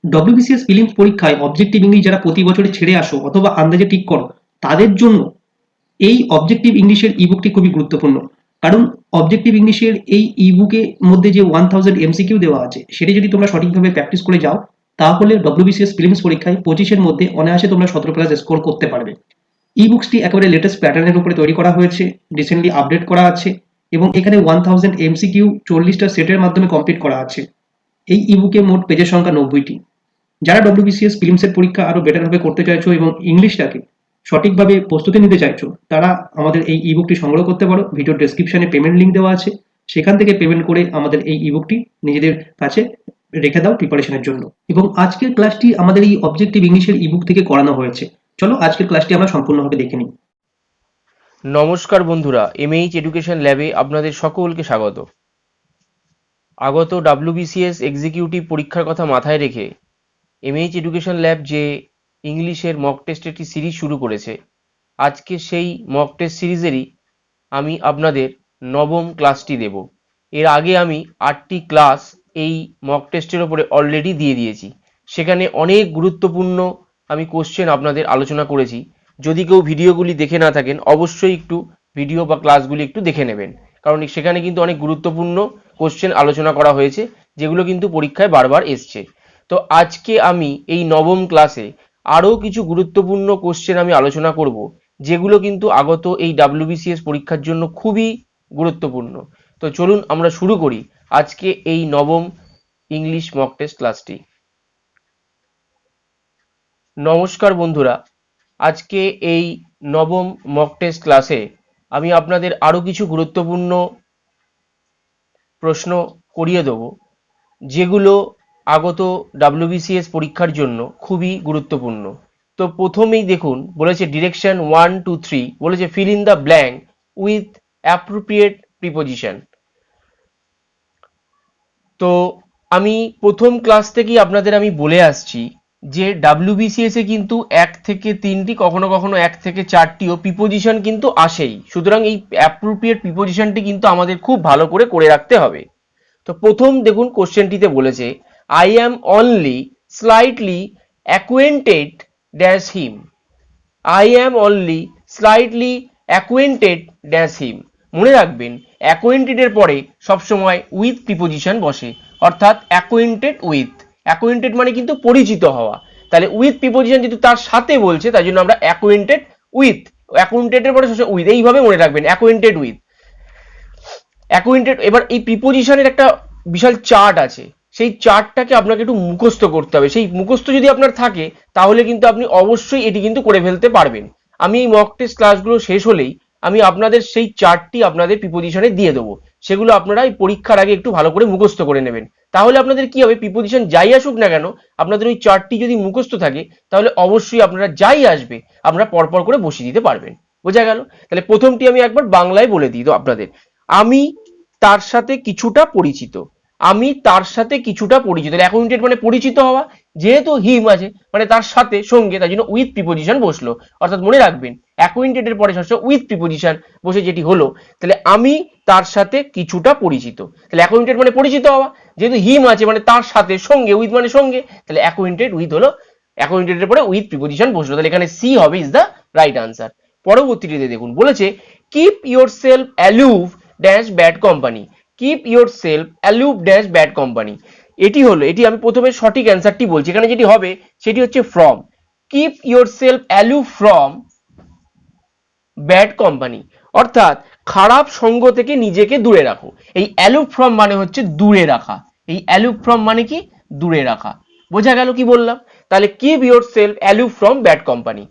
WBCS prelims পরীক্ষায় objective English যারা প্রতি বছরে ছেড়ে আসো অথবা আন্দাজে ঠিক করো, তাদের জন্য এই অবজেক্টিভ ইংলিশের ইবুকটি খুবই গুরুত্বপূর্ণ। কারণ অবজেক্টিভ ইংলিশের এই ইবুকের মধ্যে যে 1000 এমসিকিউ দেওয়া আছে, সেটি যদি তোমরা সঠিকভাবে প্র্যাকটিস করে যাও, তাহলে ডব্লিউবিসিএস প্রিলিমস পরীক্ষায় 25-এর মধ্যে অনায়াসে তোমরা 17+ স্কোর করতে পারবে। ই বুকসটি একেবারে লেটেস্ট প্যাটার্নের উপরে তৈরি করা হয়েছে, রিসেন্টলি আপডেট করা আছে, এবং এখানে 1000 এমসিকিউ 40টা সেটের মাধ্যমে কমপ্লিট করা আছে। এই ইবুকে মোট পেজের সংখ্যা 90টি। যারা ডব্লিউবিসিএস প্রিলিমসের পরীক্ষা আরো বেটারভাবে করতে চাইছো এবং ইংলিশটাকে সঠিকভাবে প্রস্তুতি নিতে চাইছো, তারা আমাদের এই ইবুকটি সংগ্রহ করতে পারো। ভিডিও ডেসক্রিপশনে পেমেন্ট লিঙ্ক দেওয়া আছে, সেখান থেকে পেমেন্ট করে আমাদের এই ইবুকটি নিজেদের কাছে রেখে দাও প্রিপারেশনের জন্য। এবং আজকের ক্লাসটি আমাদের এই অবজেক্টিভ ইংলিশের ইবুক থেকে করানো হয়েছে। চলো আজকের ক্লাসটি আমরা সম্পূর্ণভাবে দেখে নিই। নমস্কার বন্ধুরা, এমএইচ এডুকেশন ল্যাবে আপনাদের সকলকে স্বাগত। আগত ডাব্লিউবিসিএস এক্সিকিউটিভ পরীক্ষার কথা মাথায় রেখে এমএইচ এডুকেশন ল্যাব যে ইংলিশের মক টেস্ট একটি সিরিজ শুরু করেছে, আজকে সেই মক টেস্ট সিরিজেরই আমি আপনাদের নবম ক্লাসটি দেব। এর আগে আমি 8টি ক্লাস এই মক টেস্টের ওপরে অলরেডি দিয়ে দিয়েছি। সেখানে অনেক গুরুত্বপূর্ণ আমি কোশ্চেন আপনাদের আলোচনা করেছি। যদি কেউ ভিডিওগুলি দেখে না থাকেন, অবশ্যই একটু ভিডিও বা ক্লাসগুলি একটু দেখে নেবেন, কারণ সেখানে কিন্তু অনেক গুরুত্বপূর্ণ কোশ্চেন আলোচনা করা হয়েছে, যেগুলো কিন্তু পরীক্ষায় বারবার এসছে। তো আজকে আমি এই নবম ক্লাসে আরও কিছু গুরুত্বপূর্ণ কোশ্চেন আমি আলোচনা করব, যেগুলো কিন্তু আগত এই ডাব্লিউবিসিএস পরীক্ষার জন্য খুবই গুরুত্বপূর্ণ। তো চলুন আমরা শুরু করি আজকে এই নবম ইংলিশ মক টেস্ট ক্লাসটি। নমস্কার বন্ধুরা, আজকে এই নবম মক টেস্ট ক্লাসে আমি আপনাদের আরও কিছু গুরুত্বপূর্ণ প্রশ্ন করিয়ে দেব, যেগুলো আগত ডাব্লিউবিসিএস পরীক্ষার জন্য খুবই গুরুত্বপূর্ণ। তো প্রথমেই দেখুন, বলেছে ডিরেকশন 1, 2, 3, বলেছে fill in the blank with appropriate preposition. তো আমি প্রথম ক্লাস থেকেই আপনাদের আমি বলে আসছি যে ডাব্লিউবিসিএস এ কিন্তু 1 থেকে 3টি, কখনো কখনো 1 থেকে 4টিও প্রিপোজিশন কিন্তু আসেই। সুতরাং এই অ্যাপ্রোপ্রিয়েট প্রিপোজিশনটি কিন্তু আমাদের খুব ভালো করে রাখতে হবে। তো প্রথম দেখুন, কোশ্চেনটিতে বলেছে I am only slightly acquainted dash him. I am only slightly acquainted dash him. মনে রাখবেন, অ্যাকুয়েন্টেডের পরে সবসময় উইথ প্রিপোজিশন বসে, অর্থাৎ অ্যাকুয়েন্টেড উইথ। অ্যাকুয়েন্টেড মানে কিন্তু পরিচিত হওয়া, তাহলে উইথ প্রিপোজিশন যেহেতু তার সাথে বলছে, তাই জন্য আমরা অ্যাকুয়েন্টেড উইথ, অ্যাকুয়েন্টেডের পরে সবসময় উইথ, এইভাবে মনে রাখবেন, অ্যাকুয়েন্টেড উইথ, অ্যাকুয়েন্টেড। এবার এই প্রিপোজিশনের একটা বিশাল চার্ট আছে, সেই চার্টটাকে আপনাকে একটু মুখস্থ করতে হবে। সেই মুখস্থ যদি আপনার থাকে, তাহলে কিন্তু আপনি অবশ্যই এটি কিন্তু করে ফেলতে পারবেন। আমি এই মক টেস্ট ক্লাসগুলো শেষ হলেই আমি আপনাদের সেই চার্টটি আপনাদের প্রিপোজিশনে দিয়ে দেবো। সেগুলো আপনারা এই পরীক্ষার আগে একটু ভালো করে মুখস্থ করে নেবেন। তাহলে আপনাদের কি হবে, প্রিপোজিশন যাই আসুক না কেন, আপনাদের ওই চার্টটি যদি মুখস্থ থাকে, তাহলে অবশ্যই আপনারা যাই আসবে আপনারা পরপর করে বসিয়ে দিতে পারবেন। বোঝা গেল? তাহলে প্রথমটি আমি একবার বাংলায় বলে দিই তো আপনাদের। আমি তার সাথে কিছুটা পরিচিত। আমি তার সাথে কিছুটা পরিচিত, অ্যাকুয়েন্টেড মানে পরিচিত হওয়া, যেহেতু হিম আছে মানে তার সাথে, সঙ্গে, তাই জন্য উইথ প্রিপোজিশন বসলো। অর্থাৎ মনে রাখবেন, অ্যাকুয়েন্টেড এর পরে সবসময় উইথ প্রিপোজিশন বসে যেটি হলো, তাহলে আমি তার সাথে কিছুটা পরিচিত। তাহলে অ্যাকুয়েন্টেড মানে পরিচিত হওয়া, যেহেতু হিম আছে মানে তার সাথে, সঙ্গে, উইথ মানে সঙ্গে, তাহলে অ্যাকুয়েন্টেড উইথ হলো, অ্যাকুয়েন্টেড এর পরে উইথ প্রিপোজিশন বসলো। তাহলে এখানে সি হবে ইজ দ্য রাইট আনসার। পরবর্তীতে দেখুন, বলেছে keep yourself aloof dash bad company. Keep yourself aloof dash bad company, এটি হলো, এটি আমি প্রথমে সঠিক অ্যান্সারটি বলছি। এখানে যেটি হবে সেটি হচ্ছে from. Keep yourself aloof from bad company, অর্থাৎ খারাপ সঙ্গ থেকে নিজেকে দূরে রাখো। এই অ্যালুভ ফ্রম মানে হচ্ছে দূরে রাখা। এই অ্যালুভ ফ্রম মানে কি? দূরে রাখা। বোঝা গেল কি বললাম? তাহলে keep yourself aloof from bad company.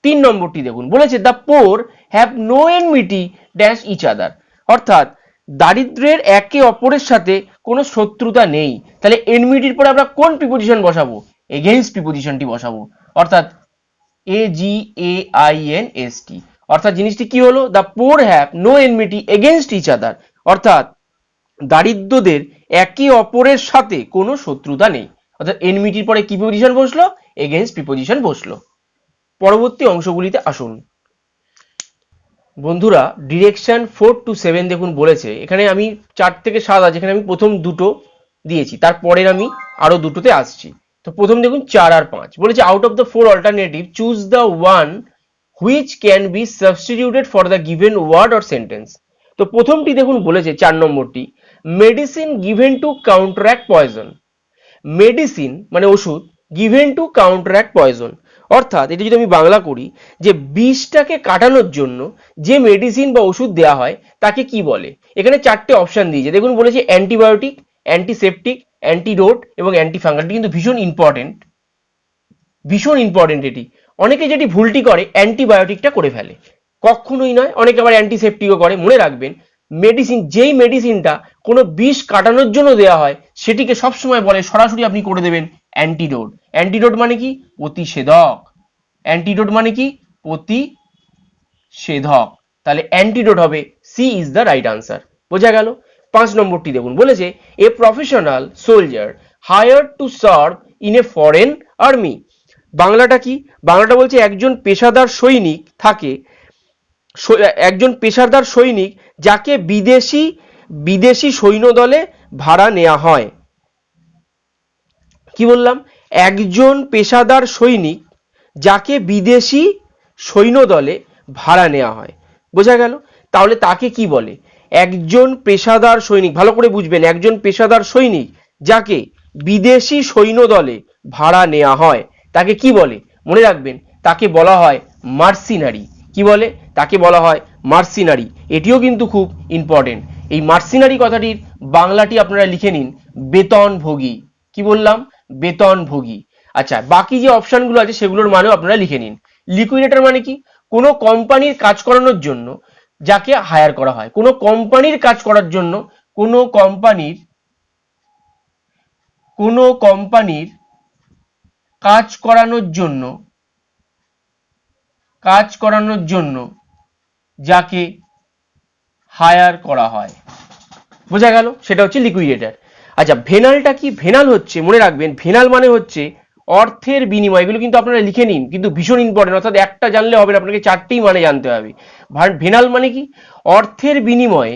3 নম্বরটি দেখুন, বলেছে the poor have no enmity dash each other, অর্থাৎ দারিদ্রের একে অপরের সাথে কোনো শত্রুতা নেই। তাহলে এনমিটির পরে আমরা কোন প্রিপোজিশন বসাবো? এগেইনস্ট প্রিপোজিশনটি বসাবো, অর্থাৎ AGAINST। অর্থাৎ জিনিসটি কি হলো? The poor have no enmity against each other, অর্থাৎ দারিদ্রদের একে অপরের সাথে কোনো শত্রুতা নেই। অর্থাৎ এনমিটির পরে কি প্রিপোজিশন বসলো? এগেইনস্ট প্রিপোজিশন বসলো। পরবর্তী অংশগুলিতে আসুন বন্ধুরা। ডিরেকশন 4 to 7 দেখুন, বলেছে এখানে আমি 4 থেকে 7 আছে, এখানে আমি প্রথম দুটো দিয়েছি, তারপরের আমি আরো দুটোতে আসছি। তো প্রথম দেখুন 4 আর 5 বলেছে out of the four alternative choose the one which can be substituted for the given word or sentence. তো প্রথমটি দেখুন বলেছে 4 নম্বরটি medicine given to counteract poison. Medicine মানে ওষুধ, গিভেন টু কাউন্টারঅ্যাক্ট পয়জন, অর্থাৎ এটা যদি আমি বাংলা করি যে বিষটাকে কাটানোর জন্য যে মেডিসিন বা ওষুধ দেওয়া হয় তাকে কি বলে। এখানে 4টে অপশন দিয়েছে, দেখুন বলেছে অ্যান্টিবায়োটিক, অ্যান্টিসেপটিক, অ্যান্টিডোট এবং অ্যান্টিফাঙ্গাল। কিন্তু ভীষণ ইম্পর্টেন্ট, ভীষণ ইম্পর্টেন্ট এটি। অনেকে যেটি ভুলটি করে অ্যান্টিবায়োটিকটা করে ফেলে, কখনোই নয়। অনেকে আবার অ্যান্টিসেপটিকও করে। মনে রাখবেন মেডিসিন, যেই মেডিসিনটা কোনো বিষ কাটানোর জন্য দেওয়া হয় সেটিকে সবসময় বলে সরাসরি আপনি করে দেবেন অ্যান্টিডোট। অ্যান্টিডোট মানে কি? প্রতিষেধক। অ্যান্টিডোট মানে কি? প্রতিষেধক। তাহলে অ্যান্টিডোট হবে, C is the right answer. বোঝা গেল? 5 নম্বরটি দেখুন বলেছে a professional soldier hired to serve in a foreign army. বাংলাটা কি? বাংলাটা বলছে একজন পেশাদার সৈনিক থাকে, একজন পেশাদার সৈনিক যাকে বিদেশি সৈন্যদলে ভাড়া নেওয়া হয়। কি বললাম? একজন পেশাদার সৈনিক যাকে বিদেশি সৈন্যদলে ভাড়া নেওয়া হয়। বোঝা গেল? তাহলে তাকে কি বলে? একজন পেশাদার সৈনিক, ভালো করে বুঝবেন, একজন পেশাদার সৈনিক যাকে বিদেশি সৈন্যদলে ভাড়া নেওয়া হয় তাকে কি বলে? মনে রাখবেন তাকে বলা হয় মার্সিনারি। কি বলে? তাকে বলা হয় মার্সিনারি। এটিও কিন্তু খুব ইম্পর্টেন্ট। এই মার্সিনারি কথাটির বাংলাটি আপনারা লিখে নিন বেতনভোগী। কি বললাম? বেতনভোগী। আচ্ছা, বাকি যে অপশনগুলো আছে সেগুলোর মানেও আপনারা লিখে নিন। লিকুইডেটর মানে কি? কোনো কোম্পানির কাজ করানোর জন্য যাকে হায়ার করা হয়। কোনো কোম্পানির কাজ করার জন্য, কোনো কোম্পানির কাজ করানোর জন্য যাকে হায়ার করা হয়। বোঝা গেল? সেটা হচ্ছে লিকুইডেটর। আচ্ছা, ভেনালটা কি? ভেনাল হচ্ছে, মনে রাখবেন, ভেনাল মানে হচ্ছে অর্থের বিনিময়। এগুলো কিন্তু আপনারা লিখে নিন, কিন্তু ভীষণ ইম্পর্টেন্ট। অর্থাৎ একটা জানলে হবে না, আপনাকে 4টেই মানে জানতে হবে। ভেনাল মানে কি? অর্থের বিনিময়ে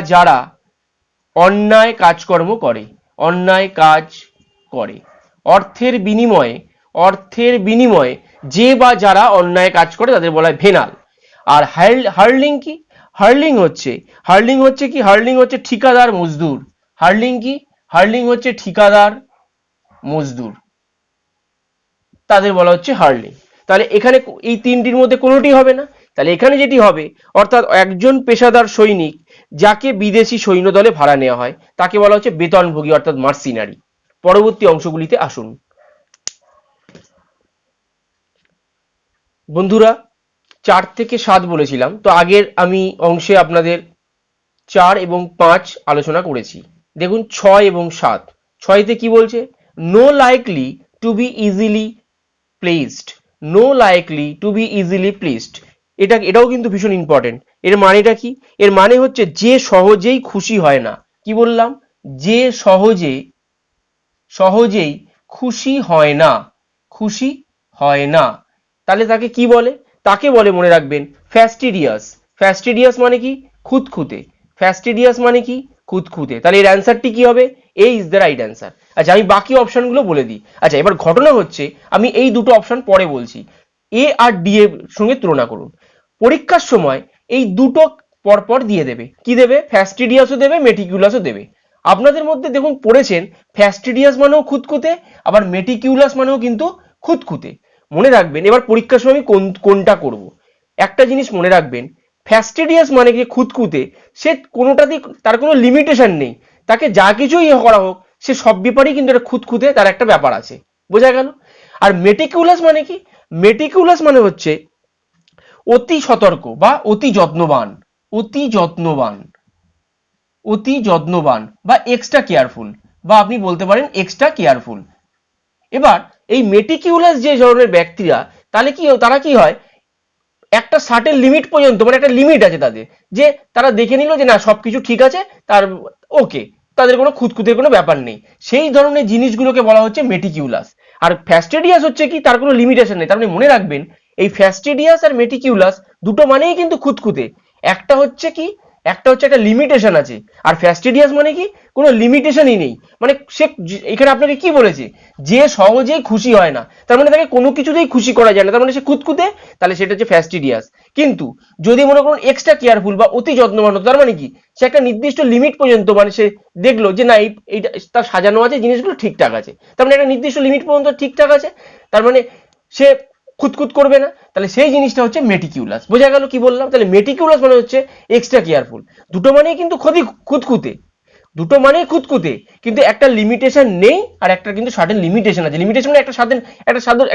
যারা অন্যায় কাজকর্ম করে, অর্থের বিনিময়ে যে বা যারা অন্যায় কাজ করে তাদের বলা হয় ভেনাল। আর হার্লিং কি? হার্লিং হচ্ছে কি? হার্লিং হচ্ছে ঠিকাদার মজদুর। হার্লিং কি? হার্লিং হচ্ছে ঠিকাদার মজদুর, তাদের বলা হচ্ছে হার্লিং। তাহলে এখানে এই তিনটির মধ্যে কোনোটি হবে না। তাহলে এখানে যেটি হবে, অর্থাৎ একজন পেশাদার সৈনিক যাকে বিদেশি সৈন্যদলে ভাড়া নেওয়া হয় তাকে বলা হচ্ছে বেতনভোগী, অর্থাৎ মার্সিনারি। পরবর্তী অংশগুলিতে আসুন। বন্ধুরা 4 থেকে 7 বলেছিলাম, তো আগের আমি অংশে আপনাদের 4 এবং 5 আলোচনা করেছি। দেখুন 6 এবং 7। 6তে কি বলছে? No likely to be easily placed. No likely to be easily placed, এটাও কিন্তু ভীষণ ইম্পর্টেন্ট। এর মানেটা কি? এর মানে হচ্ছে যে সহজেই খুশি হয় না। কি বললাম? যে সহজেই খুশি হয় না। তাহলে তাকে কি বলে? তাকে বলে, মনে রাখবেন, ফ্যাস্টিডিয়াস। ফ্যাস্টিডিয়াস মানে কি? খুঁতখুঁতে। ফ্যাস্টিডিয়াস মানে কি? খুঁতখুঁতে। তাহলে এর অ্যান্সারটি কি হবে? এ ইজ দ্য রাইট অ্যান্সার। আচ্ছা, আমি বাকি অপশনগুলো বলে দিই। আচ্ছা, এবার ঘটনা হচ্ছে আমি এই দুটো অপশন পরে বলছি। এ আর ডি এর সঙ্গে তুলনা করুন। পরীক্ষার সময় এই দুটো পরপর দিয়ে দেবে। কি দেবে? ফ্যাস্টিডিয়াসও দেবে, মেটিকুলাসও দেবে। আপনাদের মধ্যে দেখুন পড়েছেন ফ্যাস্টিডিয়াস মানেও খুঁতখুঁতে, আবার মেটিকিউলাস মানেও কিন্তু খুঁতখুঁতে। মনে রাখবেন এবার পরীক্ষার সময় আমি কোনটা করব। একটা জিনিস মনে রাখবেন, ফ্যাস্টিডিয়াস মানে কি? খুঁতখুঁতে। সে কোনোটাতেই তার কোনো লিমিটেশন নেই, তাকে যা কিছুই করা হোক সে সব ব্যাপারেই কিন্তু একটা খুঁতখুঁতে, তার একটা ব্যাপার আছে। বোঝা গেল? আর মেটিকিউলাস মানে কি? মেটিকিউলাস মানে হচ্ছে অতি সতর্ক বা অতি যত্নবান বা এক্সট্রা কেয়ারফুল, বা আপনি বলতে পারেন এক্সট্রা কেয়ারফুল। এবার এই মেটিকিউলাস যে ধরনের ব্যক্তিরা, তারা কি হয়, একটা সার্টেন লিমিট পর্যন্ত, মানে একটা লিমিট আছে তাদের, যে তারা দেখে নিল যে না সবকিছু ঠিক আছে, তার ওকে, তাদের কোনো খুঁতখুঁতের কোনো ব্যাপার নেই। সেই ধরনের জিনিসগুলোকে বলা হচ্ছে মেটিকিউলাস। আর ফ্যাস্টিডিয়াস হচ্ছে কি? তার কোনো লিমিটেশন নেই। তার মানে মনে রাখবেন এই ফ্যাস্টিডিয়াস আর মেটিকিউলাস দুটো মানেই কিন্তু খুঁতখুঁতে। একটা হচ্ছে কি? একটা হচ্ছে একটা লিমিটেশন আছে, আর ফ্যাস্টিডিয়াস মানে কি, কোনো লিমিটেশনই নেই। মানে সে এখানে আপনাকে কি বলেছে, যে সহজেই খুশি হয় না, তার মানে তাকে কোনো কিছুতেই খুশি করা যায় না, তার মানে সে খুঁতখুঁতে, তাহলে সেটা হচ্ছে ফ্যাস্টিডিয়াস। কিন্তু যদি মনে করুন এক্সট্রা কেয়ারফুল বা অতি যত্নবান হতো, তার মানে কি, সে একটা নির্দিষ্ট লিমিট পর্যন্ত, মানে সে দেখলো যে না এইটা তার সাজানো আছে, জিনিসগুলো ঠিকঠাক আছে, তার মানে একটা নির্দিষ্ট লিমিট পর্যন্ত ঠিকঠাক আছে, তার মানে সে খুঁতখুত করবে না, তাহলে সেই জিনিসটা হচ্ছে মেটিকিউলাস। বোঝা গেল কি বললাম? তাহলে মেটিকিউলাস মানে হচ্ছে এক্সট্রা কেয়ারফুল। দুটো মানেই কিন্তু খুঁতখুঁতে, দুটো মানেই খুঁতখুঁতে, কিন্তু একটা লিমিটেশন নেই, আর একটা কিন্তু সার্টেন লিমিটেশন আছে। লিমিটেশন মানে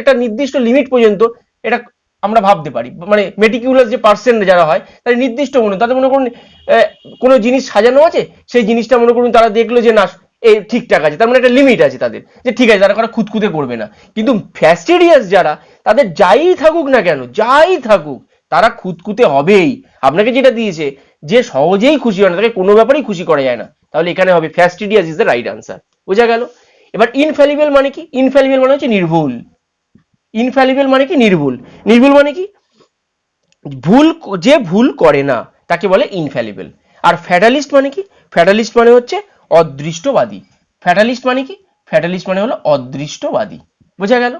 একটা নির্দিষ্ট লিমিট পর্যন্ত এটা আমরা ভাবতে পারি। মানে মেটিকিউলাস যে পার্সেন্ট যারা হয়, তাদের নির্দিষ্ট মনে, তাদের মনে করুন কোনো জিনিস সাজানো আছে, সেই জিনিসটা মনে করুন তারা দেখলো যে না এই ঠিকঠাক আছে, তার মানে একটা লিমিট আছে তাদের, যে ঠিক আছে, তারা খুঁতখুঁতে করবে না। কিন্তু ফ্যাস্টিডিয়াস যারা, তাদের যাই থাকুক না কেন, যাই থাকুক, তারা খুঁতখুঁতে হবেই। আপনাকে যেটা দিয়েছে, যে সহজেই খুশি হয় না, তাকে কোনো ব্যাপারেই খুশি করা যায় না, তাহলে এখানে হবে ফ্যাস্টিডিয়াস ইজ দ্য রাইট আনসার। বোঝা গেল? এবার ইনফ্যালিবল মানে কি? ইনফ্যালিবল মানে হচ্ছে নির্ভুল। ইনফ্যালিবল মানে কি? নির্ভুল। নির্ভুল মানে কি? ভুল, যে ভুল করে না তাকে বলে ইনফ্যালিবল। আর ফ্যাটালিস্ট মানে কি? ফ্যাটালিস্ট মানে হচ্ছে অদৃষ্টবাদী। ফ্যাটালিস্ট মানে কি? ফ্যাটালিস্ট মানে হলো অদৃষ্টবাদী। বোঝা গেল?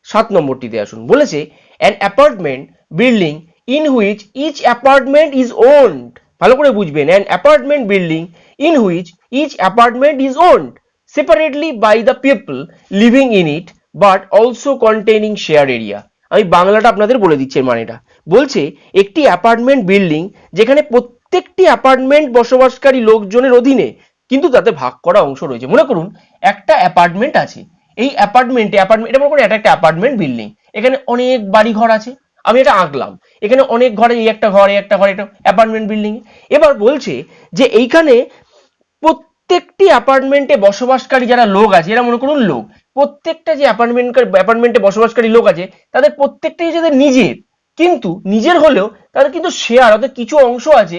7 নম্বরটিতে আসুন। বলেছে an apartment building in which each apartment is owned. ভালো করে বুঝবেন, an apartment building in which each apartment is owned separately by the people living in it but also containing share area. আমি বাংলাটা আপনাদের বলে দিচ্ছি এর মানেটা। বলছে একটি অ্যাপার্টমেন্ট বিল্ডিং যেখানে প্রত্যেকটি অ্যাপার্টমেন্ট বসবাসকারী লোকজনের অধীনে, কিন্তু তাতে ভাগ করা অংশ রয়েছে। মনে করুন একটা অ্যাপার্টমেন্ট আছে, এই এটা মনে করুন এটা একটা অ্যাপার্টমেন্ট বিল্ডিং, এখানে অনেক বাড়ি ঘর আছে, আমি এটা আঁকলাম, এখানে অনেক ঘরে, এই একটা ঘর, এই একটা ঘর, এটা অ্যাপার্টমেন্ট বিল্ডিং। এবার বলছে যে এইখানে প্রত্যেকটি অ্যাপার্টমেন্টে বসবাসকারী যারা লোক আছে, এরা মনে করুন লোক, প্রত্যেকটা যে অ্যাপার্টমেন্টে বসবাসকারী লোক আছে, তাদের প্রত্যেকটাই যাদের নিজের, কিন্তু নিজের হলেও তাদের কিন্তু শেয়ার, অর্থাৎ কিছু অংশ আছে,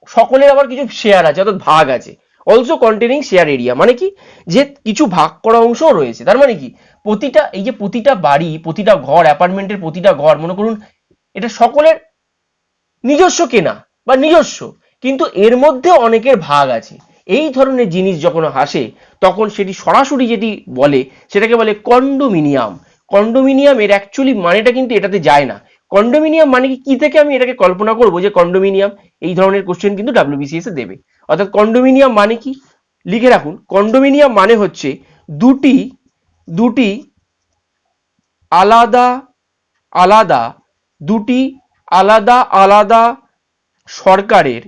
সকলের আবার কিছু শেয়ার আছে, অর্থাৎ ভাগ আছে। অলসো কন্টেনিং শেয়ার এরিয়া মানে কি, যে কিছু ভাগ করা অংশও রয়েছে। তার মানে কি, প্রতিটা, এই যে প্রতিটা বাড়ি, প্রতিটা ঘর, অ্যাপার্টমেন্টের প্রতিটা ঘর, মনে করুন এটা সকলের নিজস্ব কেনা বা নিজস্ব, কিন্তু এর মধ্যে অনেকের ভাগ আছে। এই ধরনের জিনিস যখন আসে, তখন সেটি সরাসরি যেটি বলে, সেটাকে বলে কন্ডোমিনিয়াম। কন্ডোমিনিয়াম এর অ্যাকচুয়ালি মানেটা কিন্তু এটাতে যায় না। কন্ডোমিনিয়াম মানে কি থেকে আমি এটাকে কল্পনা করবো যে কন্ডোমিনিয়াম, এই ধরনের কোশ্চেন কিন্তু ডাব্লিউবিসিএস এ দেবে। অর্থাৎ কন্ডোমিনিয়াম মানে কি, লিখে রাখুন। কন্ডোমিনিয়াম মানে হচ্ছে দুটি দুটি আলাদা আলাদা দুটি আলাদা আলাদা সরকারের,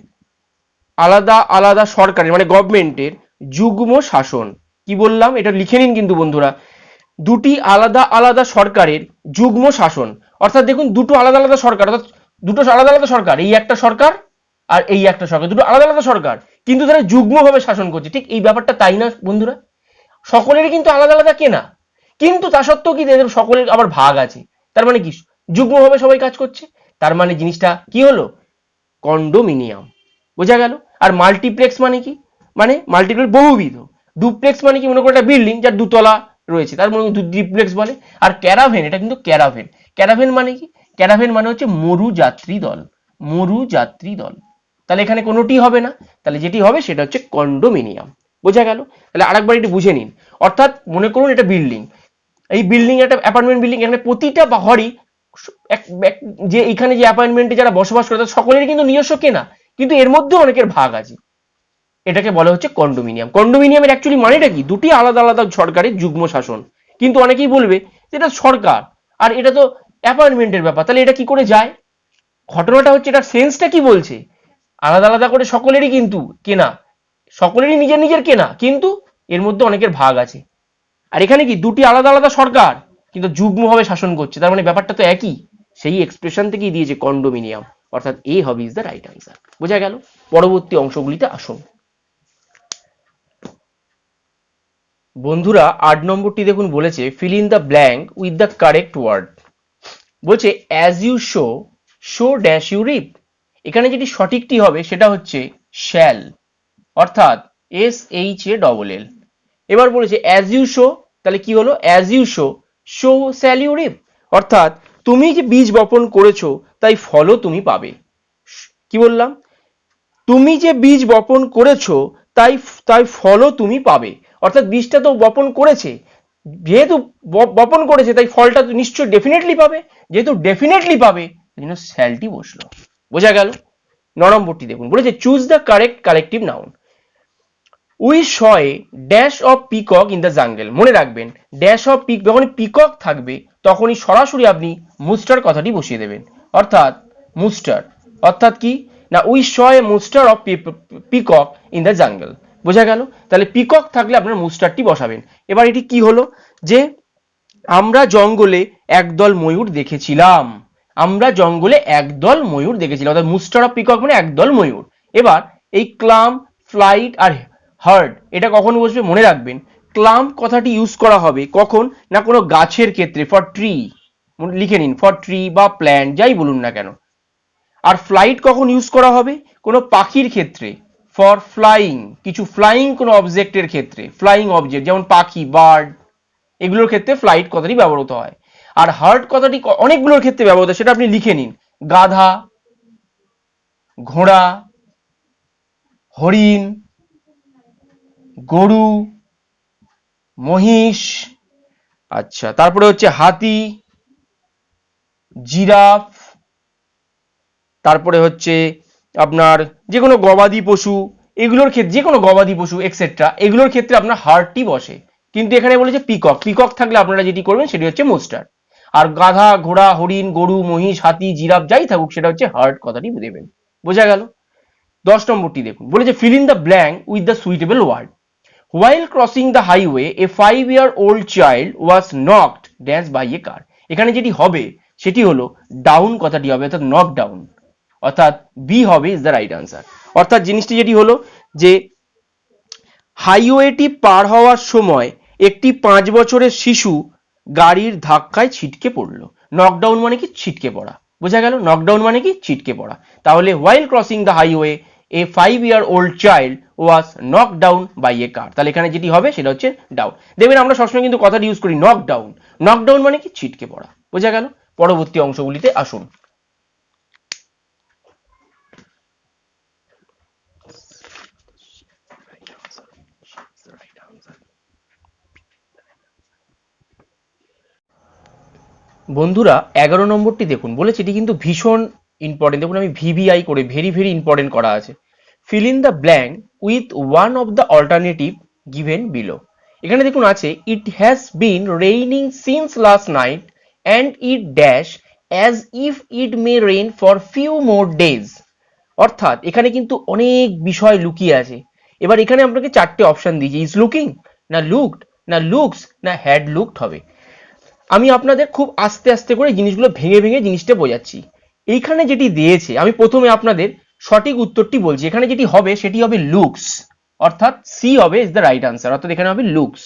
মানে গভর্নমেন্টের যুগ্ম শাসন। কি বললাম, এটা লিখে নিন কিন্তু বন্ধুরা, দুটি আলাদা আলাদা সরকারের যুগ্ম শাসন। অর্থাৎ দেখুন, দুটো আলাদা আলাদা সরকার, অর্থাৎ দুটো আলাদা আলাদা সরকার, এই একটা সরকার আর এই একটা সরকার, দুটো আলাদা আলাদা সরকার, কিন্তু তারা যুগ্মভাবে শাসন করছে। ঠিক এই ব্যাপারটা তাই না বন্ধুরা? সকলেরই কিন্তু আলাদা আলাদা কেনা, কিন্তু তা সত্ত্বেও কি এদের সকলের আবার ভাগ আছে। তার মানে কি, যুগ্মভাবে সবাই কাজ করছে, তার মানে জিনিসটা কি হলো, কন্ডোমিনিয়াম। বোঝা গেল? আর মাল্টিপ্লেক্স মানে কি, মানে মাল্টিপ্লেক্স বহুবিধ। ডুপ্লেক্স মানে কি, মনে করো একটা বিল্ডিং যার দুতলা রয়েছে, তার মনে ডুপ্লেক্স বলে। আর ক্যারাভেন, এটা কিন্তু ক্যারাভেন। ক্যারাভেন মানে কি, ক্যারাভেন মানে হচ্ছে মরুযাত্রী দল, মরুযাত্রী দল। তাহলে এখানে কোনোটি হবে না, তাহলে যেটি হবে সেটা হচ্ছে কন্ডোমিনিয়াম। বোঝা গেল? তাহলে আরেকবার এটি বুঝে নিন। অর্থাৎ মনে করুন এটা বিল্ডিং, এই বিল্ডিং একটা অ্যাপার্টমেন্ট বিল্ডিং, এখানে প্রতিটা ঘরই যে এখানে যে অ্যাপার্টমেন্টে যারা বসবাস করে তাদের সকলেরই কিন্তু নিজস্ব কেনা, কিন্তু এর মধ্যে অনেকের ভাগ আছে, এটাকে বলা হচ্ছে কন্ডোমিনিয়াম। কন্ডোমিনিয়ামের অ্যাকচুয়ালি মানেটা কি, দুটি আলাদা আলাদা সরকারের যুগ্ম শাসন। কিন্তু অনেকেই বলবে যে এটা সরকার আর এটা তো অ্যাপার্টমেন্টের ব্যাপার, তাহলে এটা কি করে যায়? ঘটনাটা হচ্ছে, এটার সেন্সটা কি বলছে, আলাদা আলাদা করে সকলেরই কিন্তু কেনা, সকলেরই নিজের নিজের কেনা, কিন্তু এর মধ্যে অনেকের ভাগ আছে। আর এখানে কি, দুটি আলাদা আলাদা সরকার কিন্তু যুগ্মভাবে শাসন করছে, তার মানে ব্যাপারটা তো একই। সেই এক্সপ্রেশন থেকেই দিয়েছে কন্ডোমিনিয়াম, অর্থাৎ এ হবে ইজ দ্য রাইট আনসার। বোঝা গেল? পরবর্তী অংশগুলিতে আসুন বন্ধুরা। 8 নম্বরটি দেখুন, বলেছে fill in the blank with the correct word. বলছে as you sow dash you reap. এখানে যেটি সঠিকটি হবে সেটা হচ্ছে শ্যাল, অর্থাৎ SHALL। এবার বলেছে অ্যাজ ইউ শো, তাহলে কি হলো, as you sow shall you reap, অর্থাৎ তুমি যে বীজ বপন করেছো তাই ফলও তুমি পাবে। কি বললাম, তুমি যে বীজ বপন করেছো তাই তাই ফলও তুমি পাবে। অর্থাৎ বীজটা তো বপন করেছে, যেহেতু বপন করেছে তাই ফলটা তো নিশ্চয় ডেফিনেটলি পাবে, যেহেতু ডেফিনেটলি পাবে সেই জন্য শ্যালটি বসলো। বোঝা গেল? 9 নম্বরটি দেখুন, বলেছে choose the correct collective noun. We saw a dash of peacock in the jungle. মনে রাখবেন ড্যাশ অফ পিক, যখন পিকক থাকবে তখনই সরাসরি আপনি মুস্টার কথাটি বসিয়ে দেবেন, অর্থাৎ মুস্টার। অর্থাৎ কি না, we saw a muster of peacock in the jungle. বোঝা গেল? তাহলে পিকক থাকলে আপনার মুস্টারটি বসাবেন। এবার এটি কি হলো, যে আমরা জঙ্গলে একদল ময়ূর দেখেছিলাম। আমরা জঙ্গলে একদল ময়ূর দেখেছিলাম, অর্থাৎ মুস্টার অফ পিকক মানে একদল ময়ূর। এবার এই ক্লাম, ফ্লাইট আর হার্ড এটা কখন বসবে মনে রাখবেন, ক্লাম কথাটি ইউজ করা হবে কখন না কোনো গাছের ক্ষেত্রে, ফর ট্রি, লিখে নিন ফর ট্রি বা প্ল্যান্ট যাই বলুন না কেন। আর ফ্লাইট কখন ইউজ করা হবে, কোনো পাখির ক্ষেত্রে, ফর ফ্লাইং, কিছু ফ্লাইং কোনো অবজেক্টের ক্ষেত্রে, ফ্লাইং অবজেক্ট যেমন পাখি, বার্ড, এগুলোর ক্ষেত্রে ফ্লাইট কথাটি ব্যবহৃত হয়। আর হার্ড কথাটি অনেকগুলোর ক্ষেত্রে ব্যবহৃত হয়, সেটা আপনি লিখে নিন, গাধা, ঘোড়া, হরিণ, গরু, মহিষ, আচ্ছা তারপরে হচ্ছে হাতি, জিরাফ, তারপরে হচ্ছে আপনার যে কোনো গবাদি পশু, এগুলোর ক্ষেত্রে যে কোনো গবাদি পশু এক্সেট্রা, এগুলোর ক্ষেত্রে আপনার হার্টটি বসে। কিন্তু এখানে বলেছে পিকক, পিকক থাকলে আপনারা যেটি করবেন সেটি হচ্ছে মোস্টার। আর গাধা, ঘোড়া, হরিণ, গরু, মহিষ, হাতি, জিরাফ যাই থাকুক সেটা হচ্ছে হার্ট কথাটি দেবেন। বোঝা গেল? 10 নম্বরটি দেখুন, বলেছে fill in the blank with the suitable word. While crossing the highway, a 5-year-old child was knocked down by a car. এখানে যেটি হবে সেটি হলো ডাউন কথাটি হবে, অর্থাৎ নক ডাউন, অর্থাৎ বি হবে ইজ দ্য রাইট আনসার। অর্থাৎ জিনিসটি যেটি হলো যে হাইওয়েটি পার হওয়ার সময় একটি 5 বছরের শিশু গাড়ির ধাক্কায় ছিটকে পড়লো। নকডাউন মানে কি ছিটকে পড়া। বোঝা গেল? নকডাউন মানে কি ছিটকে পড়া। তাহলে while crossing the highway a 5-year-old child was knocked down by a car। তাহলে এখানে যেটি হবে সেটা হচ্ছে ডাউন। দেখবেন আমরা সবসময় কিন্তু কথাটি ইউজ করি নক ডাউন। নকডাউন মানে কি ছিটকে পড়া। বোঝা গেল? পরবর্তী অংশগুলিতে আসুন। বন্ধুরা 11 নম্বরটি দেখুন, বলেছে এটি কিন্তু ভীষণ ইম্পর্টেন্ট। দেখুন আমি ভিভিআই করে ভেরি ভেরি ইম্পর্টেন্ট করা আছে। Feel in the blank with one of the alternative given below. এখানে দেখুন আছে it has been raining since last night and it dash as if it may rain for few more days. অর্থাৎ এখানে কিন্তু অনেক বিষয় লুকিয়ে আছে। এবার এখানে আপনাকে 4টে অপশন দিয়েছি, ইজ লুকিং, না লুকড, না লুকস, না হ্যাড লুকড হবে। আমি আপনাদের খুব আস্তে আস্তে করে জিনিসগুলো ভেঙে ভেঙে জিনিসটা বোঝাচ্ছি। এইখানে যেটি দিয়েছে আমি প্রথমে আপনাদের সঠিক উত্তরটি বলছি। এখানে যেটি হবে সেটি হবে লুকস, অর্থাৎ সি হবে ইজ দ্য রাইট আনসার, অর্থাৎ এখানে হবে লুকস।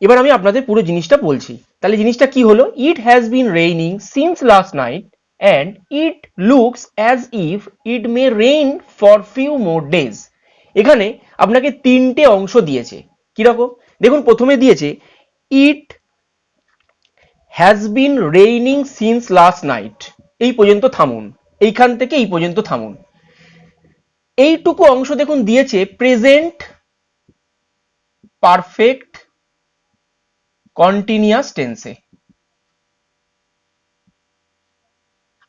এবার আমি আপনাদের পুরো জিনিসটা বলছি। তাহলে জিনিসটা কি হলো, it has been raining since last night and it looks as if it may rain for few more days. এখানে আপনাকে 3টে অংশ দিয়েছে। কিরকম দেখুন, প্রথমে দিয়েছে it has been raining since last night, এই পর্যন্ত থামুন, এইখান থেকে এই পর্যন্ত থামুন। এইটুকু অংশ দেখুন দিয়েছে প্রেজেন্ট পারফেক্ট কন্টিনিউয়াস টেন্সে।